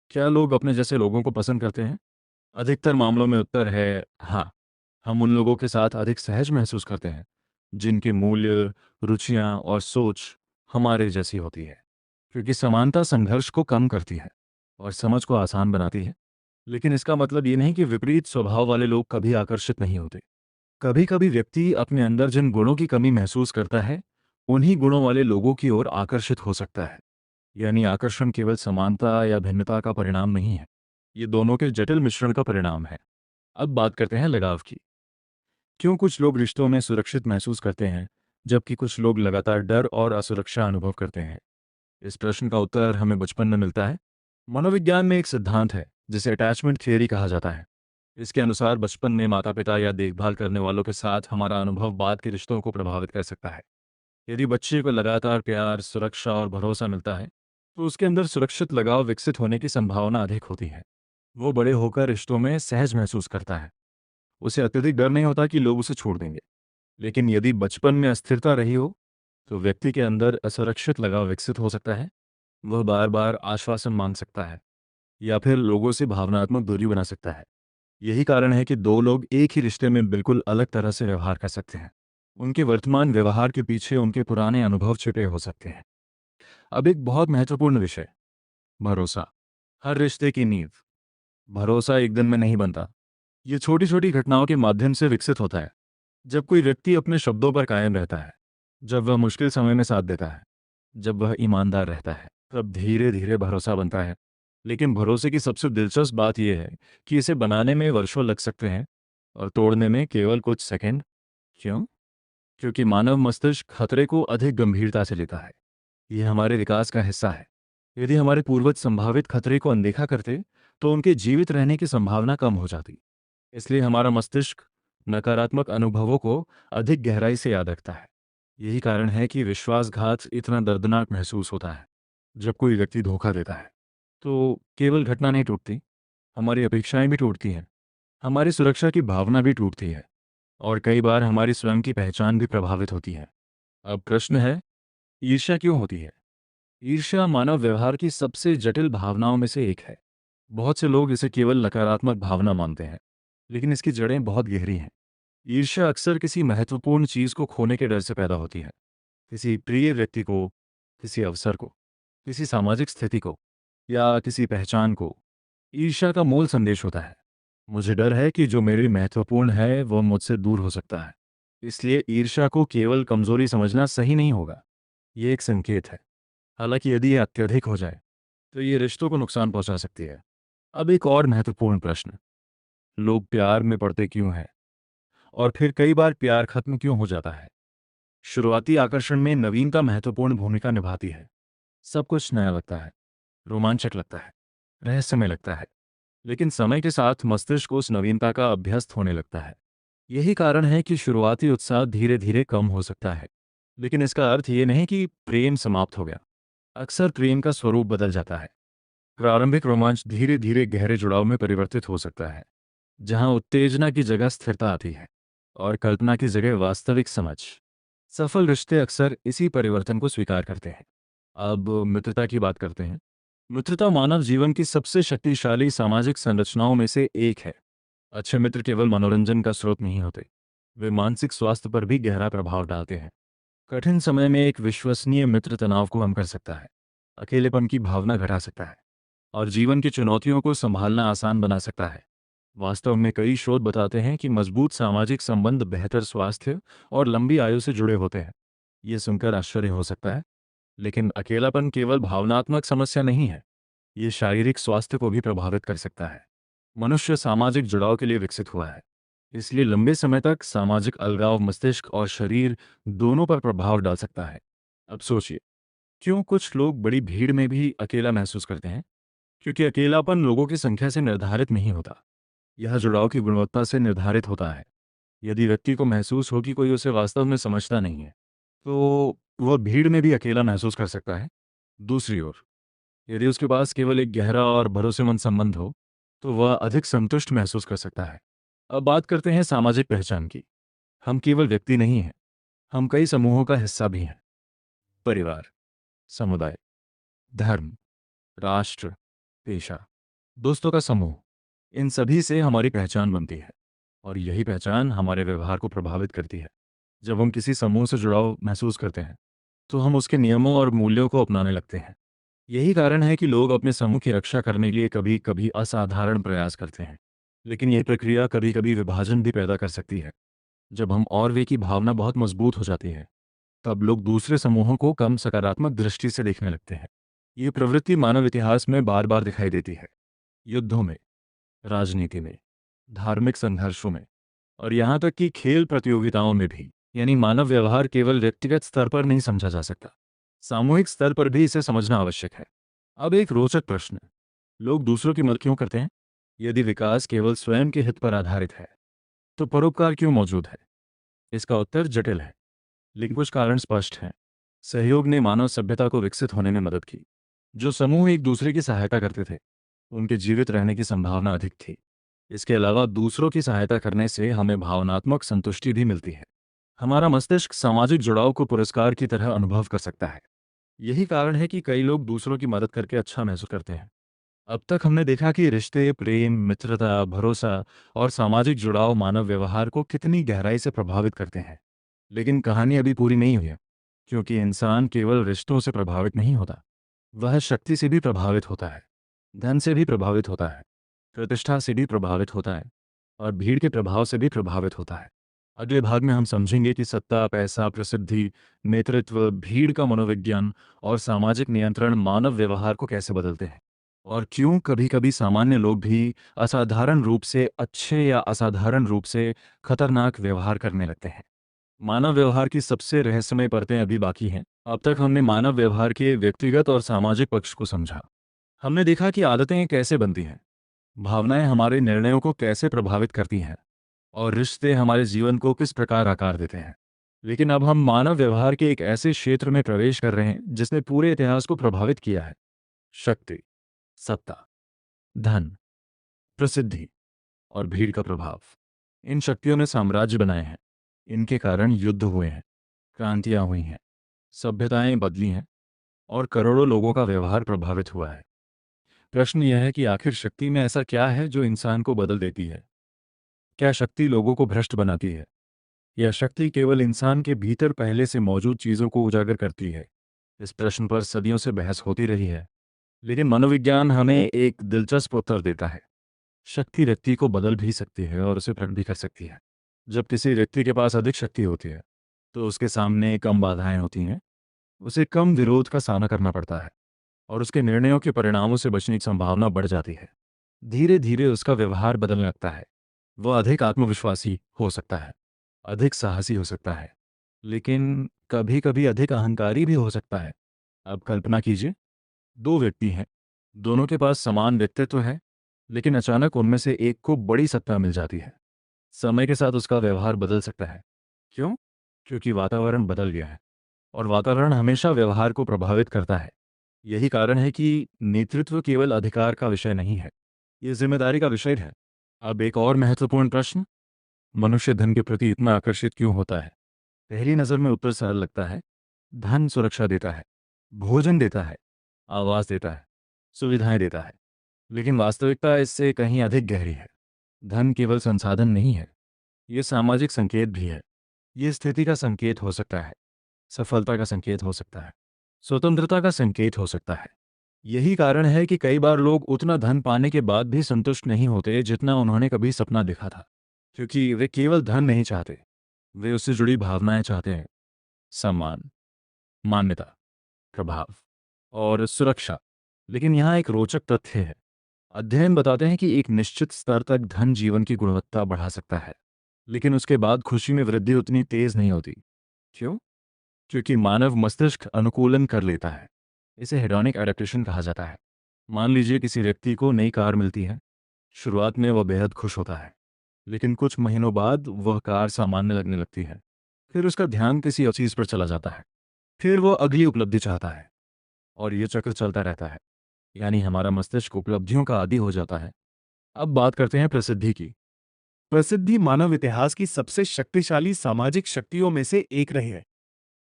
क्या लोग अपने जैसे लोगों को पसंद करते हैं? अधिकतर मामलों में उत्तर है हाँ। हम उन लोगों के साथ अधिक सहज महसूस करते हैं जिनके मूल्य, रुचियां और सोच हमारे जैसी होती है, क्योंकि समानता संघर्ष को कम करती है और समझ को आसान बनाती है। लेकिन इसका मतलब ये नहीं कि विपरीत स्वभाव वाले लोग कभी आकर्षित नहीं होते। कभी कभी व्यक्ति अपने अंदर जिन गुणों की कमी महसूस करता है उन्हीं गुणों वाले लोगों की ओर आकर्षित हो सकता है। यानी आकर्षण केवल समानता या भिन्नता का परिणाम नहीं है, ये दोनों के जटिल मिश्रण का परिणाम है। अब बात करते हैं लगाव की। क्यों कुछ लोग रिश्तों में सुरक्षित महसूस करते हैं जबकि कुछ लोग लगातार डर और असुरक्षा अनुभव करते हैं? इस प्रश्न का उत्तर हमें बचपन में मिलता है। मनोविज्ञान में एक सिद्धांत है जिसे अटैचमेंट थियरी कहा जाता है। इसके अनुसार बचपन में माता पिता या देखभाल करने वालों के साथ हमारा अनुभव बाद के रिश्तों को प्रभावित कर सकता है। यदि बच्चे को लगातार प्यार, सुरक्षा और भरोसा मिलता है, तो उसके अंदर सुरक्षित लगाव विकसित होने की संभावना अधिक होती है। वो बड़े होकर रिश्तों में सहज महसूस करता है। उसे अत्यधिक डर नहीं होता कि लोग उसे छोड़ देंगे। लेकिन यदि बचपन में अस्थिरता रही हो, तो व्यक्ति के अंदर असुरक्षित लगाव विकसित हो सकता है। वह बार बार आश्वासन मांग सकता है या फिर लोगों से भावनात्मक दूरी बना सकता है। यही कारण है कि दो लोग एक ही रिश्ते में बिल्कुल अलग तरह से व्यवहार कर सकते हैं। उनके वर्तमान व्यवहार के पीछे उनके पुराने अनुभव छिपे हो सकते हैं। अब एक बहुत महत्वपूर्ण विषय, भरोसा। हर रिश्ते की नींव। भरोसा एक दिन में नहीं बनता। ये छोटी छोटी घटनाओं के माध्यम से विकसित होता है। जब कोई व्यक्ति अपने शब्दों पर कायम रहता है, जब वह मुश्किल समय में साथ देता है, जब वह ईमानदार रहता है, तब धीरे धीरे भरोसा बनता है। लेकिन भरोसे की सबसे दिलचस्प बात यह है कि इसे बनाने में वर्षों लग सकते हैं और तोड़ने में केवल कुछ सेकंड। क्यों? क्योंकि मानव मस्तिष्क खतरे को अधिक गंभीरता से लेता है। यह हमारे विकास का हिस्सा है। यदि हमारे पूर्वज संभावित खतरे को अनदेखा करते, तो उनके जीवित रहने की संभावना कम हो जाती। इसलिए हमारा मस्तिष्क नकारात्मक अनुभवों को अधिक गहराई से याद रखता है। यही कारण है कि विश्वासघात इतना दर्दनाक महसूस होता है। जब कोई व्यक्ति धोखा देता है, तो केवल घटना नहीं टूटती, हमारी अपेक्षाएं भी टूटती हैं, हमारी सुरक्षा की भावना भी टूटती है और कई बार हमारी स्वयं की पहचान भी प्रभावित होती है। अब प्रश्न है, ईर्ष्या क्यों होती है? ईर्ष्या मानव व्यवहार की सबसे जटिल भावनाओं में से एक है। बहुत से लोग इसे केवल नकारात्मक भावना मानते हैं, लेकिन इसकी जड़ें बहुत गहरी हैं। ईर्ष्या अक्सर किसी महत्वपूर्ण चीज को खोने के डर से पैदा होती है। किसी प्रिय व्यक्ति को, किसी अवसर को, किसी सामाजिक स्थिति को या किसी पहचान को। ईर्ष्या का मूल संदेश होता है, मुझे डर है कि जो मेरे महत्वपूर्ण है वो मुझसे दूर हो सकता है। इसलिए ईर्ष्या को केवल कमजोरी समझना सही नहीं होगा। ये एक संकेत है। हालांकि यदि ये अत्यधिक हो जाए, तो ये रिश्तों को नुकसान पहुंचा सकती है। अब एक और महत्वपूर्ण प्रश्न, लोग प्यार में पड़ते क्यों हैं और फिर कई बार प्यार खत्म क्यों हो जाता है? शुरुआती आकर्षण में नवीनता महत्वपूर्ण भूमिका निभाती है। सब कुछ नया लगता है, रोमांचक लगता है, रहस्यमय लगता है। लेकिन समय के साथ मस्तिष्क उस नवीनता का अभ्यस्त होने लगता है। यही कारण है कि शुरुआती उत्साह धीरे धीरे कम हो सकता है। लेकिन इसका अर्थ ये नहीं कि प्रेम समाप्त हो गया। अक्सर प्रेम का स्वरूप बदल जाता है। प्रारंभिक रोमांच धीरे धीरे गहरे जुड़ाव में परिवर्तित हो सकता है, जहां उत्तेजना की जगह स्थिरता आती है और कल्पना की जगह वास्तविक समझ। सफल रिश्ते अक्सर इसी परिवर्तन को स्वीकार करते हैं। अब मित्रता की बात करते हैं। मित्रता मानव जीवन की सबसे शक्तिशाली सामाजिक संरचनाओं में से एक है। अच्छे मित्र केवल मनोरंजन का स्रोत नहीं होते, वे मानसिक स्वास्थ्य पर भी गहरा प्रभाव डालते हैं। कठिन समय में एक विश्वसनीय मित्र तनाव को कम कर सकता है, अकेलेपन की भावना घटा सकता है और जीवन की चुनौतियों को संभालना आसान बना सकता है। वास्तव में कई शोध बताते हैं कि मजबूत सामाजिक संबंध बेहतर स्वास्थ्य और लंबी आयु से जुड़े होते हैं। ये सुनकर आश्चर्य हो सकता है, लेकिन अकेलापन केवल भावनात्मक समस्या नहीं है, ये शारीरिक स्वास्थ्य को भी प्रभावित कर सकता है। मनुष्य सामाजिक जुड़ाव के लिए विकसित हुआ है, इसलिए लंबे समय तक सामाजिक अलगाव मस्तिष्क और शरीर दोनों पर प्रभाव डाल सकता है। अब सोचिए, क्यों कुछ लोग बड़ी भीड़ में भी अकेला महसूस करते हैं? क्योंकि अकेलापन लोगों की संख्या से निर्धारित नहीं होता, यह जुड़ाव की गुणवत्ता से निर्धारित होता है। यदि व्यक्ति को महसूस हो कि कोई उसे वास्तव में समझता नहीं है, तो वह भीड़ में भी अकेला महसूस कर सकता है। दूसरी ओर, यदि उसके पास केवल एक गहरा और भरोसेमंद संबंध हो, तो वह अधिक संतुष्ट महसूस कर सकता है। अब बात करते हैं सामाजिक पहचान की। हम केवल व्यक्ति नहीं हैं, हम कई समूहों का हिस्सा भी हैं। परिवार, समुदाय, धर्म, राष्ट्र, पेशा, दोस्तों का समूह, इन सभी से हमारी पहचान बनती है और यही पहचान हमारे व्यवहार को प्रभावित करती है। जब हम किसी समूह से जुड़ाव महसूस करते हैं, तो हम उसके नियमों और मूल्यों को अपनाने लगते हैं। यही कारण है कि लोग अपने समूह की रक्षा करने के लिए कभी कभी असाधारण प्रयास करते हैं। लेकिन यह प्रक्रिया कभी कभी विभाजन भी पैदा कर सकती है। जब हम और वे की भावना बहुत मजबूत हो जाती है, तब लोग दूसरे समूहों को कम सकारात्मक दृष्टि से देखने लगते हैं। ये प्रवृत्ति मानव इतिहास में बार बार दिखाई देती है। युद्धों में, राजनीति में, धार्मिक संघर्षों में और यहाँ तक कि खेल प्रतियोगिताओं में भी। यानी मानव व्यवहार केवल व्यक्तिगत स्तर पर नहीं समझा जा सकता, सामूहिक स्तर पर भी इसे समझना आवश्यक है। अब एक रोचक प्रश्न, लोग दूसरों की मदद क्यों करते हैं? यदि विकास केवल स्वयं के हित पर आधारित है, तो परोपकार क्यों मौजूद है? इसका उत्तर जटिल है, लेकिन कुछ कारण स्पष्ट हैं। सहयोग ने मानव सभ्यता को विकसित होने में मदद की। जो समूह एक दूसरे की सहायता करते थे, उनके जीवित रहने की संभावना अधिक थी। इसके अलावा दूसरों की सहायता करने से हमें भावनात्मक संतुष्टि भी मिलती है। हमारा मस्तिष्क सामाजिक जुड़ाव को पुरस्कार की तरह अनुभव कर सकता है। यही कारण है कि कई लोग दूसरों की मदद करके अच्छा महसूस करते हैं। अब तक हमने देखा कि रिश्ते, प्रेम, मित्रता, भरोसा और सामाजिक जुड़ाव मानव व्यवहार को कितनी गहराई से प्रभावित करते हैं। लेकिन कहानी अभी पूरी नहीं हुई है, क्योंकि इंसान केवल रिश्तों से प्रभावित नहीं होता, वह शक्ति से भी प्रभावित होता है, धन से भी प्रभावित होता है, प्रतिष्ठा से भी प्रभावित होता है और भीड़ के प्रभाव से भी प्रभावित होता है। अगले भाग में हम समझेंगे कि सत्ता, पैसा, प्रसिद्धि, नेतृत्व, भीड़ का मनोविज्ञान और सामाजिक नियंत्रण मानव व्यवहार को कैसे बदलते हैं, और क्यों कभी-कभी सामान्य लोग भी असाधारण रूप से अच्छे या असाधारण रूप से खतरनाक व्यवहार करने लगते हैं। मानव व्यवहार की सबसे रहस्यमय परतें अभी बाकी हैं। अब तक हमने मानव व्यवहार के व्यक्तिगत और सामाजिक पक्ष को समझा। हमने देखा कि आदतें कैसे बनती हैं, भावनाएं हमारे निर्णयों को कैसे प्रभावित करती हैं और रिश्ते हमारे जीवन को किस प्रकार आकार देते हैं। लेकिन अब हम मानव व्यवहार के एक ऐसे क्षेत्र में प्रवेश कर रहे हैं जिसने पूरे इतिहास को प्रभावित किया है। शक्ति, सत्ता, धन, प्रसिद्धि और भीड़ का प्रभाव। इन शक्तियों ने साम्राज्य बनाए हैं। इनके कारण युद्ध हुए हैं, क्रांतियां हुई हैं, सभ्यताएं बदली हैं और करोड़ों लोगों का व्यवहार प्रभावित हुआ है। प्रश्न यह है कि आखिर शक्ति में ऐसा क्या है जो इंसान को बदल देती है? क्या शक्ति लोगों को भ्रष्ट बनाती है, या शक्ति केवल इंसान के भीतर पहले से मौजूद चीजों को उजागर करती है? इस प्रश्न पर सदियों से बहस होती रही है, लेकिन मनोविज्ञान हमें एक दिलचस्प उत्तर देता है। शक्ति व्यक्ति को बदल भी सकती है और उसे प्रकट भी कर सकती है। जब किसी व्यक्ति के पास अधिक शक्ति होती है, तो उसके सामने कम बाधाएं होती हैं, उसे कम विरोध का सामना करना पड़ता है और उसके निर्णयों के परिणामों से बचने की संभावना बढ़ जाती है। धीरे धीरे उसका व्यवहार बदलने लगता है। वह अधिक आत्मविश्वासी हो सकता है, अधिक साहसी हो सकता है, लेकिन कभी कभी अधिक अहंकारी भी हो सकता है। अब कल्पना कीजिए, दो व्यक्ति हैं, दोनों के पास समान व्यक्तित्व है, लेकिन अचानक उनमें से एक को बड़ी सत्ता मिल जाती है। समय के साथ उसका व्यवहार बदल सकता है। क्यों? क्योंकि वातावरण बदल गया है और वातावरण हमेशा व्यवहार को प्रभावित करता है। यही कारण है कि नेतृत्व केवल अधिकार का विषय नहीं है, ये जिम्मेदारी का विषय है। अब एक और महत्वपूर्ण प्रश्न, मनुष्य धन के प्रति इतना आकर्षित क्यों होता है? पहली नज़र में उत्तर सरल लगता है। धन सुरक्षा देता है, भोजन देता है, आवास देता है, सुविधाएं देता है। लेकिन वास्तविकता इससे कहीं अधिक गहरी है। धन केवल संसाधन नहीं है, ये सामाजिक संकेत भी है। ये स्थिति का संकेत हो सकता है, सफलता का संकेत हो सकता है, स्वतंत्रता का संकेत हो सकता है। यही कारण है कि कई बार लोग उतना धन पाने के बाद भी संतुष्ट नहीं होते जितना उन्होंने कभी सपना देखा था, क्योंकि वे केवल धन नहीं चाहते, वे उससे जुड़ी भावनाएं चाहते हैं। सम्मान, मान्यता, प्रभाव और सुरक्षा। लेकिन यहाँ एक रोचक तथ्य है। अध्ययन बताते हैं कि एक निश्चित स्तर तक धन जीवन की गुणवत्ता बढ़ा सकता है, लेकिन उसके बाद खुशी में वृद्धि उतनी तेज नहीं होती। क्यों? क्योंकि मानव मस्तिष्क अनुकूलन कर लेता है। इसे हेडोनिक एडेप्टेशन कहा जाता है। मान लीजिए किसी व्यक्ति को नई कार मिलती है। शुरुआत में वह बेहद खुश होता है, लेकिन कुछ महीनों बाद वह कार सामान्य लगने लगती है। फिर उसका ध्यान किसी और चीज़ पर चला जाता है। फिर वह अगली उपलब्धि चाहता है और ये चक्र चलता रहता है। यानी हमारा मस्तिष्क उपलब्धियों का आदी हो जाता है। अब बात करते हैं प्रसिद्धि की। प्रसिद्धि मानव इतिहास की सबसे शक्तिशाली सामाजिक शक्तियों में से एक रही है।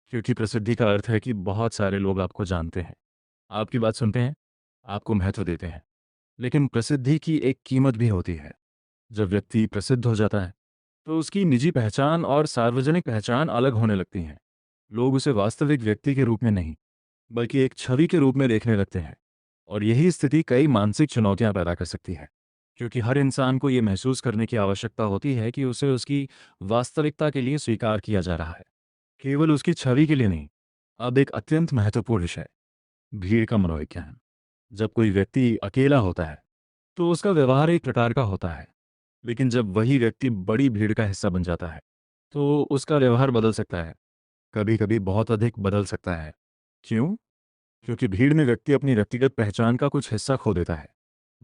क्योंकि प्रसिद्धि का अर्थ है कि बहुत सारे लोग आपको जानते हैं, आपकी बात सुनते हैं, आपको महत्व देते हैं। लेकिन प्रसिद्धि की एक कीमत भी होती है। जब व्यक्ति प्रसिद्ध हो जाता है, तो उसकी निजी पहचान और सार्वजनिक पहचान अलग होने लगती हैं। लोग उसे वास्तविक व्यक्ति के रूप में नहीं, बल्कि एक छवि के रूप में देखने लगते हैं। और यही स्थिति कई मानसिक चुनौतियां पैदा कर सकती है, क्योंकि हर इंसान को ये महसूस करने की आवश्यकता होती है कि उसे उसकी वास्तविकता के लिए स्वीकार किया जा रहा है, केवल उसकी छवि के लिए नहीं। अब एक अत्यंत महत्वपूर्ण विषय, भीड़ का मनोविज्ञान। जब कोई व्यक्ति अकेला होता है, तो उसका व्यवहार एक प्रकार का होता है, लेकिन जब वही व्यक्ति बड़ी भीड़ का हिस्सा बन जाता है, तो उसका व्यवहार बदल सकता है, कभी कभी बहुत अधिक बदल सकता है। क्यों? क्योंकि भीड़ में व्यक्ति अपनी व्यक्तिगत पहचान का कुछ हिस्सा खो देता है।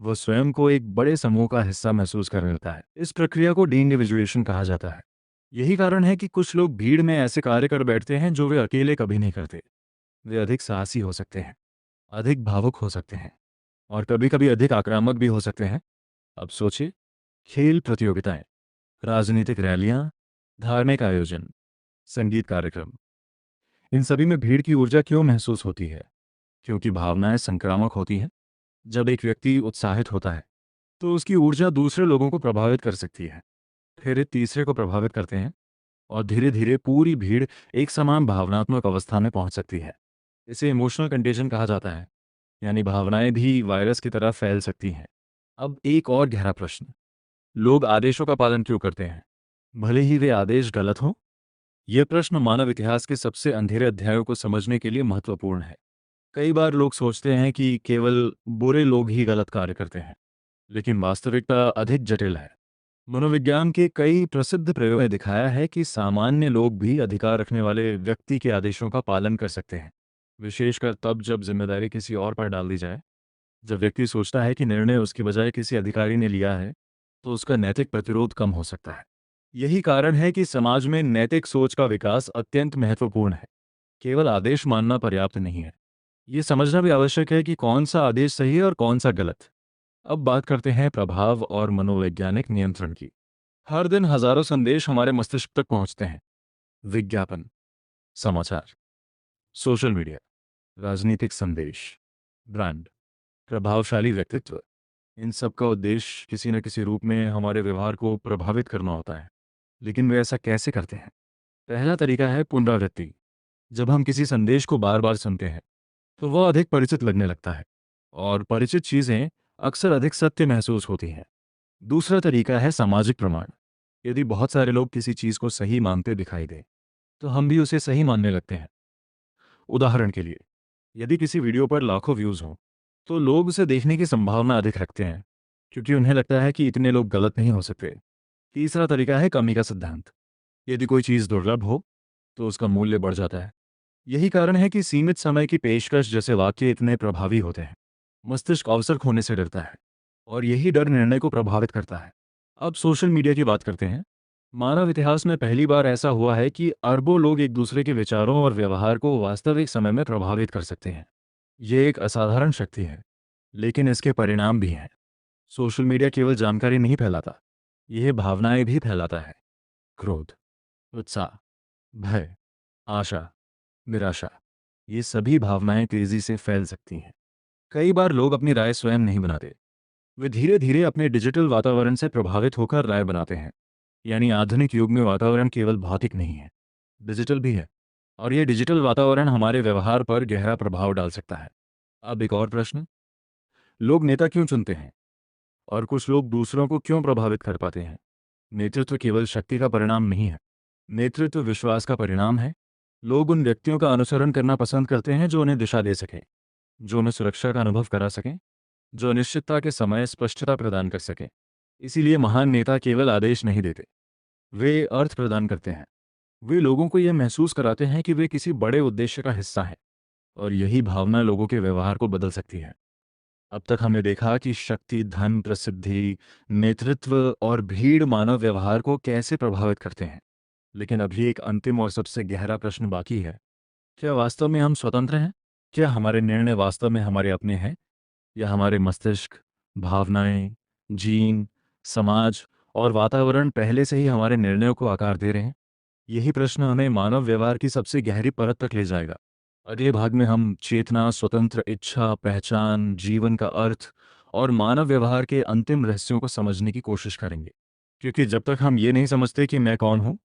वह स्वयं को एक बड़े समूह का हिस्सा महसूस करने लगता है। इस प्रक्रिया को डी-इंडिविजुएशन कहा जाता है। यही कारण है कि कुछ लोग भीड़ में ऐसे कार्य कर बैठते हैं जो वे अकेले कभी नहीं करते। वे अधिक साहसी हो सकते हैं, अधिक भावुक हो सकते हैं और कभी-कभी अधिक आक्रामक भी हो सकते हैं। अब सोचिए, खेल प्रतियोगिताएं, राजनीतिक रैलियां, धार्मिक आयोजन, संगीत कार्यक्रम, इन सभी में भीड़ की ऊर्जा क्यों महसूस होती है? क्योंकि भावनाएं संक्रामक होती हैं। जब एक व्यक्ति उत्साहित होता है तो उसकी ऊर्जा दूसरे लोगों को प्रभावित कर सकती है, फिर ये तीसरे को प्रभावित करते हैं और धीरे धीरे पूरी भीड़ एक समान भावनात्मक अवस्था में पहुंच सकती है। इसे इमोशनल कंटेजन कहा जाता है, यानी भावनाएं भी वायरस की तरह फैल सकती हैं। अब एक और गहरा प्रश्न, लोग आदेशों का पालन क्यों करते हैं, भले ही वे आदेश गलत हों? यह प्रश्न मानव इतिहास के सबसे अंधेरे अध्यायों को समझने के लिए महत्वपूर्ण है। कई बार लोग सोचते हैं कि केवल बुरे लोग ही गलत कार्य करते हैं, लेकिन वास्तविकता अधिक जटिल है। मनोविज्ञान के कई प्रसिद्ध प्रयोगों ने दिखाया है कि सामान्य लोग भी अधिकार रखने वाले व्यक्ति के आदेशों का पालन कर सकते हैं, विशेषकर तब जब जिम्मेदारी किसी और पर डाल दी जाए। जब व्यक्ति सोचता है कि निर्णय उसकी बजाय किसी अधिकारी ने लिया है, तो उसका नैतिक प्रतिरोध कम हो सकता है। यही कारण है कि समाज में नैतिक सोच का विकास अत्यंत महत्वपूर्ण है। केवल आदेश मानना पर्याप्त नहीं है, ये समझना भी आवश्यक है कि कौन सा आदेश सही है और कौन सा गलत। अब बात करते हैं प्रभाव और मनोवैज्ञानिक नियंत्रण की। हर दिन हजारों संदेश हमारे मस्तिष्क तक पहुंचते हैं। विज्ञापन, समाचार, सोशल मीडिया, राजनीतिक संदेश, ब्रांड, प्रभावशाली व्यक्तित्व, इन सब का उद्देश्य किसी न किसी रूप में हमारे व्यवहार को प्रभावित करना होता है। लेकिन वे ऐसा कैसे करते हैं? पहला तरीका है पुनरावृत्ति। जब हम किसी संदेश को बार बार सुनते हैं तो वह अधिक परिचित लगने लगता है और परिचित चीजें अक्सर अधिक सत्य महसूस होती हैं। दूसरा तरीका है सामाजिक प्रमाण। यदि बहुत सारे लोग किसी चीज को सही मानते दिखाई दे तो हम भी उसे सही मानने लगते हैं। उदाहरण के लिए, यदि किसी वीडियो पर लाखों व्यूज हों तो लोग उसे देखने की संभावना अधिक रखते हैं, क्योंकि उन्हें लगता है कि इतने लोग गलत नहीं हो सकते। तीसरा तरीका है कमी का सिद्धांत। यदि कोई चीज दुर्लभ हो तो उसका मूल्य बढ़ जाता है। यही कारण है कि सीमित समय की पेशकश जैसे वाक्य इतने प्रभावी होते हैं। मस्तिष्क अवसर खोने से डरता है और यही डर निर्णय को प्रभावित करता है। अब सोशल मीडिया की बात करते हैं। मानव इतिहास में पहली बार ऐसा हुआ है कि अरबों लोग एक दूसरे के विचारों और व्यवहार को वास्तविक समय में प्रभावित कर सकते हैं। ये एक असाधारण शक्ति है, लेकिन इसके परिणाम भी हैं। सोशल मीडिया केवल जानकारी नहीं फैलाता, यह भावनाएं भी फैलाता है। क्रोध, उत्साह, भय, आशा, निराशा, ये सभी भावनाएं तेजी से फैल सकती हैं। कई बार लोग अपनी राय स्वयं नहीं बनाते, वे धीरे धीरे अपने डिजिटल वातावरण से प्रभावित होकर राय बनाते हैं। यानी आधुनिक युग में वातावरण केवल भौतिक नहीं है, डिजिटल भी है, और यह डिजिटल वातावरण हमारे व्यवहार पर गहरा प्रभाव डाल सकता है। अब एक और प्रश्न, लोग नेता क्यों चुनते हैं और कुछ लोग दूसरों को क्यों प्रभावित कर पाते हैं? नेतृत्व केवल शक्ति का परिणाम नहीं है, नेतृत्व विश्वास का परिणाम है। लोग उन व्यक्तियों का अनुसरण करना पसंद करते हैं जो उन्हें दिशा दे सकें, जो उन्हें सुरक्षा का अनुभव करा सकें, जो अनिश्चितता के समय स्पष्टता प्रदान कर सकें। इसीलिए महान नेता केवल आदेश नहीं देते, वे अर्थ प्रदान करते हैं। वे लोगों को यह महसूस कराते हैं कि वे किसी बड़े उद्देश्य का हिस्सा हैं, और यही भावना लोगों के व्यवहार को बदल सकती है। अब तक हमने देखा कि शक्ति, धन, प्रसिद्धि, नेतृत्व और भीड़ मानव व्यवहार को कैसे प्रभावित करते हैं। लेकिन अभी एक अंतिम और सबसे गहरा प्रश्न बाकी है, क्या वास्तव में हम स्वतंत्र हैं? क्या हमारे निर्णय वास्तव में हमारे अपने हैं, या हमारे मस्तिष्क, भावनाएं, जीन, समाज और वातावरण पहले से ही हमारे निर्णयों को आकार दे रहे हैं? यही प्रश्न हमें मानव व्यवहार की सबसे गहरी परत तक ले जाएगा। अगले भाग में हम चेतना, स्वतंत्र इच्छा, पहचान, जीवन का अर्थ और मानव व्यवहार के अंतिम रहस्यों को समझने की कोशिश करेंगे। क्योंकि जब तक हम ये नहीं समझते कि मैं कौन हूँ,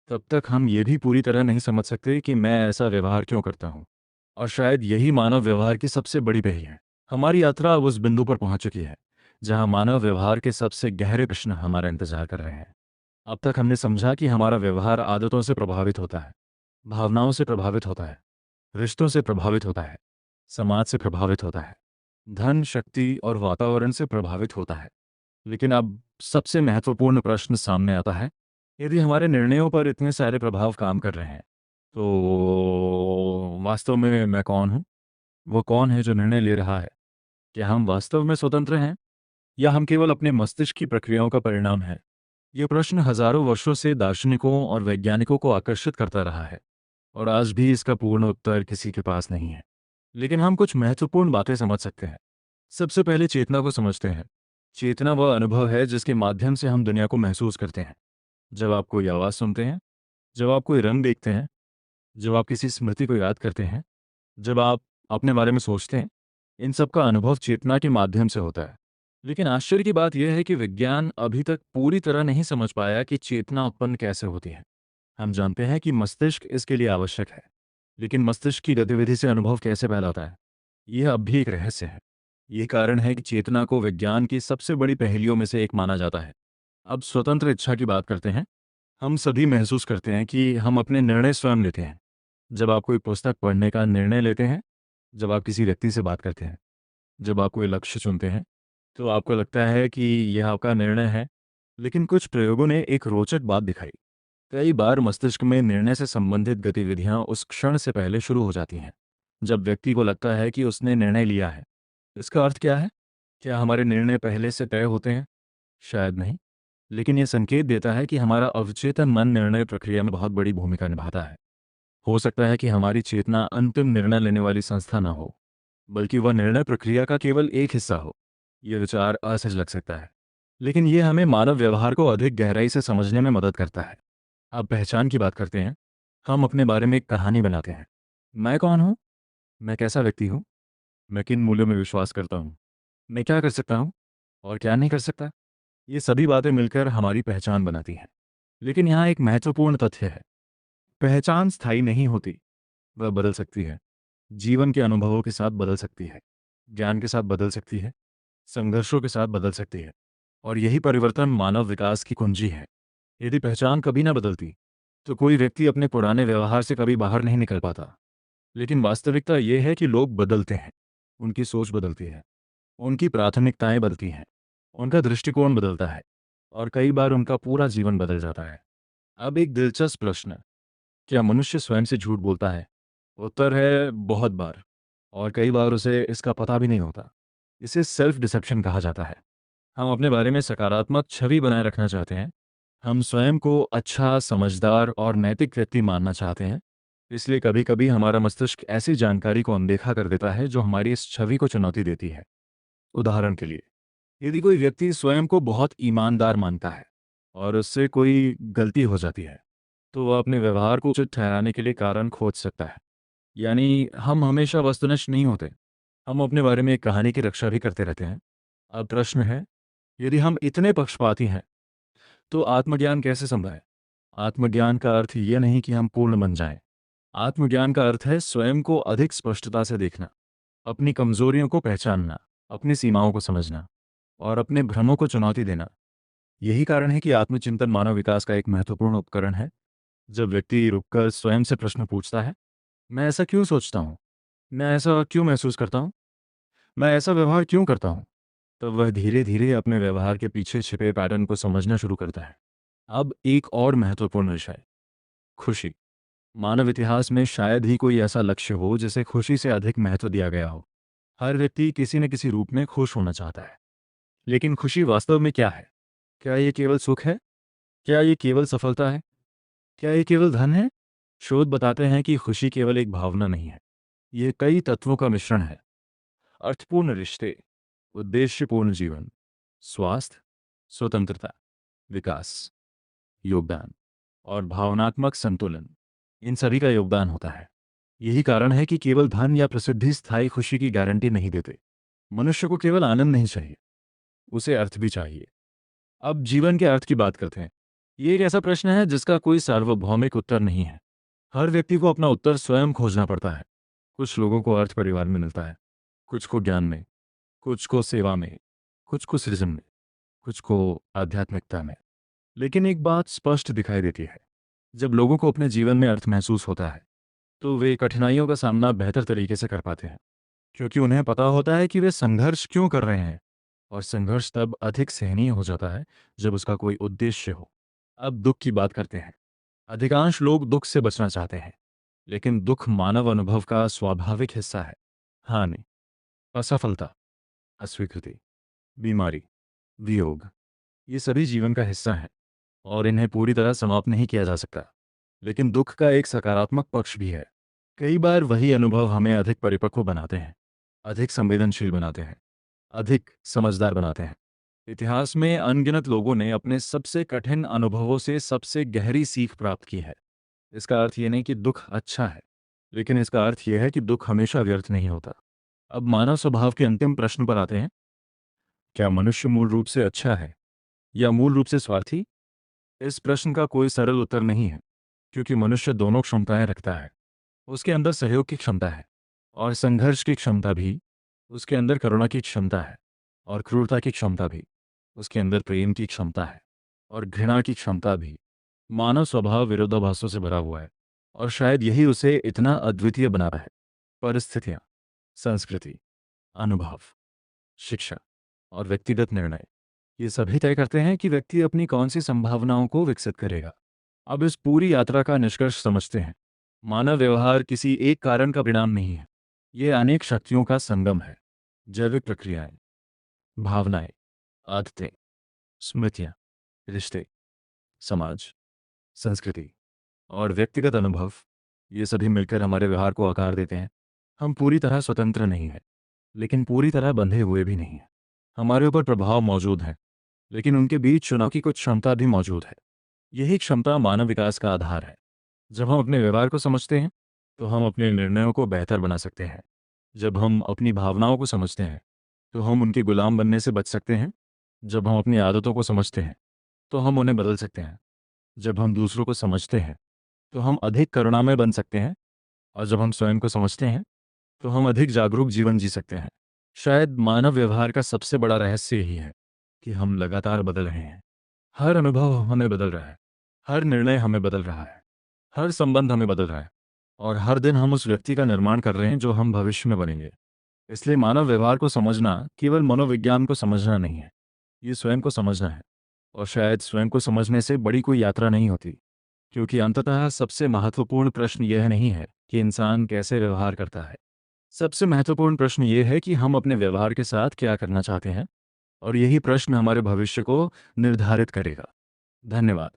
तब तक हम ये भी पूरी तरह नहीं समझ सकते कि मैं ऐसा व्यवहार क्यों करता हूँ। और शायद यही मानव व्यवहार की सबसे बड़ी पहेली है। हमारी यात्रा अब उस बिंदु पर पहुंच चुकी है जहां मानव व्यवहार के सबसे गहरे प्रश्न हमारा इंतजार कर रहे हैं। अब तक हमने समझा कि हमारा व्यवहार आदतों से प्रभावित होता है, भावनाओं से प्रभावित होता है, रिश्तों से प्रभावित होता है, समाज से प्रभावित होता है, धन, शक्ति और वातावरण से प्रभावित होता है। लेकिन अब सबसे महत्वपूर्ण प्रश्न सामने आता है, यदि हमारे निर्णयों पर इतने सारे प्रभाव काम कर रहे हैं, तो वास्तव में मैं कौन हूँ? वो कौन है जो निर्णय ले रहा है? क्या हम वास्तव में स्वतंत्र हैं या हम केवल अपने मस्तिष्क की प्रक्रियाओं का परिणाम हैं? ये प्रश्न हजारों वर्षों से दार्शनिकों और वैज्ञानिकों को आकर्षित करता रहा है और आज भी इसका पूर्ण उत्तर किसी के पास नहीं है। लेकिन हम कुछ महत्वपूर्ण बातें समझ सकते हैं। सबसे पहले चेतना को समझते हैं। चेतना वह अनुभव है जिसके माध्यम से हम दुनिया को महसूस करते हैं। जब आप कोई आवाज़ सुनते हैं, जब आप कोई रंग देखते हैं, जब आप किसी स्मृति को याद करते हैं, जब आप अपने बारे में सोचते हैं, इन सब का अनुभव चेतना के माध्यम से होता है। लेकिन आश्चर्य की बात यह है कि विज्ञान अभी तक पूरी तरह नहीं समझ पाया कि चेतना उत्पन्न कैसे होती है। हम जानते हैं कि मस्तिष्क इसके लिए आवश्यक है, लेकिन मस्तिष्क की गतिविधि से अनुभव कैसे पैदा होता है, यह अब भी एक रहस्य है। यही कारण है कि चेतना को विज्ञान की सबसे बड़ी पहेलियों में से एक माना जाता है। अब स्वतंत्र इच्छा की बात करते हैं। हम सभी महसूस करते हैं कि हम अपने निर्णय स्वयं लेते हैं। जब आप कोई पुस्तक पढ़ने का निर्णय लेते हैं, जब आप किसी व्यक्ति से बात करते हैं, जब आप कोई लक्ष्य चुनते हैं, तो आपको लगता है कि यह आपका निर्णय है। लेकिन कुछ प्रयोगों ने एक रोचक बात दिखाई। कई बार मस्तिष्क में निर्णय से संबंधित गतिविधियां उस क्षण से पहले शुरू हो जाती हैं जब व्यक्ति को लगता है कि उसने निर्णय लिया है। इसका अर्थ क्या है? क्या हमारे निर्णय पहले से तय होते हैं? शायद नहीं। लेकिन यह संकेत देता है कि हमारा अवचेतन मन निर्णय प्रक्रिया में बहुत बड़ी भूमिका निभाता है। हो सकता है कि हमारी चेतना अंतिम निर्णय लेने वाली संस्था न हो, बल्कि वह निर्णय प्रक्रिया का केवल एक हिस्सा हो। यह विचार असहज लग सकता है, लेकिन यह हमें मानव व्यवहार को अधिक गहराई से समझने में मदद करता है। अब पहचान की बात करते हैं। हम अपने बारे में एक कहानी बनाते हैं। मैं कौन हूँ? मैं कैसा व्यक्ति हूँ? मैं किन मूल्यों में विश्वास करता हूँ? मैं क्या कर सकता हूँ और क्या नहीं कर सकता? ये सभी बातें मिलकर हमारी पहचान बनाती हैं। लेकिन यहाँ एक महत्वपूर्ण तथ्य है। पहचान स्थायी नहीं होती। वह बदल सकती है। जीवन के अनुभवों के साथ बदल सकती है, ज्ञान के साथ बदल सकती है, संघर्षों के साथ बदल सकती है। और यही परिवर्तन मानव विकास की कुंजी है। यदि पहचान कभी ना बदलती, तो कोई व्यक्ति अपने पुराने व्यवहार से कभी बाहर नहीं निकल पाता। लेकिन वास्तविकता यह है कि लोग बदलते हैं। उनकी सोच बदलती है, उनकी प्राथमिकताएं बदलती हैं, उनका दृष्टिकोण बदलता है और कई बार उनका पूरा जीवन बदल जाता है। अब एक दिलचस्प प्रश्न, क्या मनुष्य स्वयं से झूठ बोलता है? उत्तर है बहुत बार, और कई बार उसे इसका पता भी नहीं होता। इसे सेल्फ डिसेप्शन कहा जाता है। हम अपने बारे में सकारात्मक छवि बनाए रखना चाहते हैं। हम स्वयं को अच्छा, समझदार और नैतिक व्यक्ति मानना चाहते हैं। इसलिए कभी कभी हमारा मस्तिष्क ऐसी जानकारी को अनदेखा कर देता है जो हमारी इस छवि को चुनौती देती है। उदाहरण के लिए, यदि कोई व्यक्ति स्वयं को बहुत ईमानदार मानता है और उससे कोई गलती हो जाती है, तो वह अपने व्यवहार को उचित ठहराने के लिए कारण खोज सकता है। यानी हम हमेशा वस्तुनिष्ठ नहीं होते। हम अपने बारे में एक कहानी की रक्षा भी करते रहते हैं। अब प्रश्न है, यदि हम इतने पक्षपाती हैं, तो आत्मज्ञान कैसे संभव है? आत्मज्ञान का अर्थ ये नहीं कि हम पूर्ण बन जाएं। आत्मज्ञान का अर्थ है स्वयं को अधिक स्पष्टता से देखना, अपनी कमजोरियों को पहचानना, अपनी सीमाओं को समझना और अपने भ्रमों को चुनौती देना। यही कारण है कि आत्मचिंतन मानव विकास का एक महत्वपूर्ण उपकरण है। जब व्यक्ति रुककर स्वयं से प्रश्न पूछता है, मैं ऐसा क्यों सोचता हूँ? मैं ऐसा क्यों महसूस करता हूँ? मैं ऐसा व्यवहार क्यों करता हूँ? तब वह धीरे धीरे अपने व्यवहार के पीछे छिपे पैटर्न को समझना शुरू करता है। अब एक और महत्वपूर्ण विषय, खुशी। मानव इतिहास में शायद ही कोई ऐसा लक्ष्य हो जिसे खुशी से अधिक महत्व दिया गया हो। हर व्यक्ति किसी न किसी रूप में खुश होना चाहता है। लेकिन खुशी वास्तव में क्या है? क्या ये केवल सुख है? क्या ये केवल सफलता है? क्या ये केवल धन है? शोध बताते हैं कि खुशी केवल एक भावना नहीं है। ये कई तत्वों का मिश्रण है। अर्थपूर्ण रिश्ते, उद्देश्यपूर्ण जीवन, स्वास्थ्य, स्वतंत्रता, विकास, योगदान और भावनात्मक संतुलन, इन सभी का योगदान होता है। यही कारण है कि केवल धन या प्रसिद्धि स्थायी खुशी की गारंटी नहीं देते। मनुष्य को केवल आनंद नहीं चाहिए, उसे अर्थ भी चाहिए। अब जीवन के अर्थ की बात करते हैं। ये एक ऐसा प्रश्न है जिसका कोई सार्वभौमिक उत्तर नहीं है। हर व्यक्ति को अपना उत्तर स्वयं खोजना पड़ता है। कुछ लोगों को अर्थ परिवार में मिलता है, कुछ को ज्ञान में, कुछ को सेवा में, कुछ को सृजन में, कुछ को आध्यात्मिकता में। लेकिन एक बात स्पष्ट दिखाई देती है, जब लोगों को अपने जीवन में अर्थ महसूस होता है, तो वे कठिनाइयों का सामना बेहतर तरीके से कर पाते हैं, क्योंकि उन्हें पता होता है कि वे संघर्ष क्यों कर रहे हैं। और संघर्ष तब अधिक सहनीय हो जाता है जब उसका कोई उद्देश्य हो। अब दुख की बात करते हैं। अधिकांश लोग दुख से बचना चाहते हैं, लेकिन दुख मानव अनुभव का स्वाभाविक हिस्सा है। हानि, असफलता, अस्वीकृति, बीमारी, वियोग, ये सभी जीवन का हिस्सा हैं और इन्हें पूरी तरह समाप्त नहीं किया जा सकता। लेकिन दुख का एक सकारात्मक पक्ष भी है। कई बार वही अनुभव हमें अधिक परिपक्व बनाते हैं, अधिक संवेदनशील बनाते हैं, अधिक समझदार बनाते हैं। इतिहास में अनगिनत लोगों ने अपने सबसे कठिन अनुभवों से सबसे गहरी सीख प्राप्त की है। इसका अर्थ ये नहीं कि दुख अच्छा है, लेकिन इसका अर्थ यह है कि दुख हमेशा व्यर्थ नहीं होता। अब मानव स्वभाव के अंतिम प्रश्न पर आते हैं। क्या मनुष्य मूल रूप से अच्छा है या मूल रूप से स्वार्थी? इस प्रश्न का कोई सरल उत्तर नहीं है, क्योंकि मनुष्य दोनों क्षमताएं रखता है। उसके अंदर सहयोग की क्षमता है और संघर्ष की क्षमता भी। उसके अंदर करुणा की क्षमता है और क्रूरता की क्षमता भी। उसके अंदर प्रेम की क्षमता है और घृणा की क्षमता भी। मानव स्वभाव विरोधाभासों से भरा हुआ है और शायद यही उसे इतना अद्वितीय बना रहा है। परिस्थितियाँ, संस्कृति, अनुभव, शिक्षा और व्यक्तिगत निर्णय, ये सभी तय करते हैं कि व्यक्ति अपनी कौन सी संभावनाओं को विकसित करेगा। अब इस पूरी यात्रा का निष्कर्ष समझते हैं। मानव व्यवहार किसी एक कारण का परिणाम नहीं है, ये अनेक शक्तियों का संगम है। जैविक प्रक्रियाएं, भावनाएं, आदतें, स्मृतियां, रिश्ते, समाज, संस्कृति और व्यक्तिगत अनुभव, ये सभी मिलकर हमारे व्यवहार को आकार देते हैं। हम पूरी तरह स्वतंत्र नहीं हैं, लेकिन पूरी तरह बंधे हुए भी नहीं हैं। हमारे ऊपर प्रभाव मौजूद है, लेकिन उनके बीच चुनाव की कुछ क्षमता भी मौजूद है। यही क्षमता मानव विकास का आधार है। जब हम अपने व्यवहार को समझते हैं, तो हम अपने निर्णयों को बेहतर बना सकते हैं। जब हम अपनी भावनाओं को समझते हैं, तो हम उनके गुलाम बनने से बच सकते हैं। जब हम अपनी आदतों को समझते हैं, तो हम उन्हें बदल सकते हैं। जब हम दूसरों को समझते हैं, तो हम अधिक करुणामय बन सकते हैं। और जब हम स्वयं को समझते हैं, तो हम अधिक जागरूक जीवन जी सकते हैं। शायद मानव व्यवहार का सबसे बड़ा रहस्य यही है कि हम लगातार बदल रहे हैं। हर अनुभव हमें बदल रहा है, हर निर्णय हमें बदल रहा है, हर संबंध हमें बदल रहा है और हर दिन हम उस व्यक्ति का निर्माण कर रहे हैं जो हम भविष्य में बनेंगे। इसलिए मानव व्यवहार को समझना केवल मनोविज्ञान को समझना नहीं है, ये स्वयं को समझना है। और शायद स्वयं को समझने से बड़ी कोई यात्रा नहीं होती, क्योंकि अंततः सबसे महत्वपूर्ण प्रश्न यह नहीं है कि इंसान कैसे व्यवहार करता है। सबसे महत्वपूर्ण प्रश्न ये है कि हम अपने व्यवहार के साथ क्या करना चाहते हैं, और यही प्रश्न हमारे भविष्य को निर्धारित करेगा। धन्यवाद।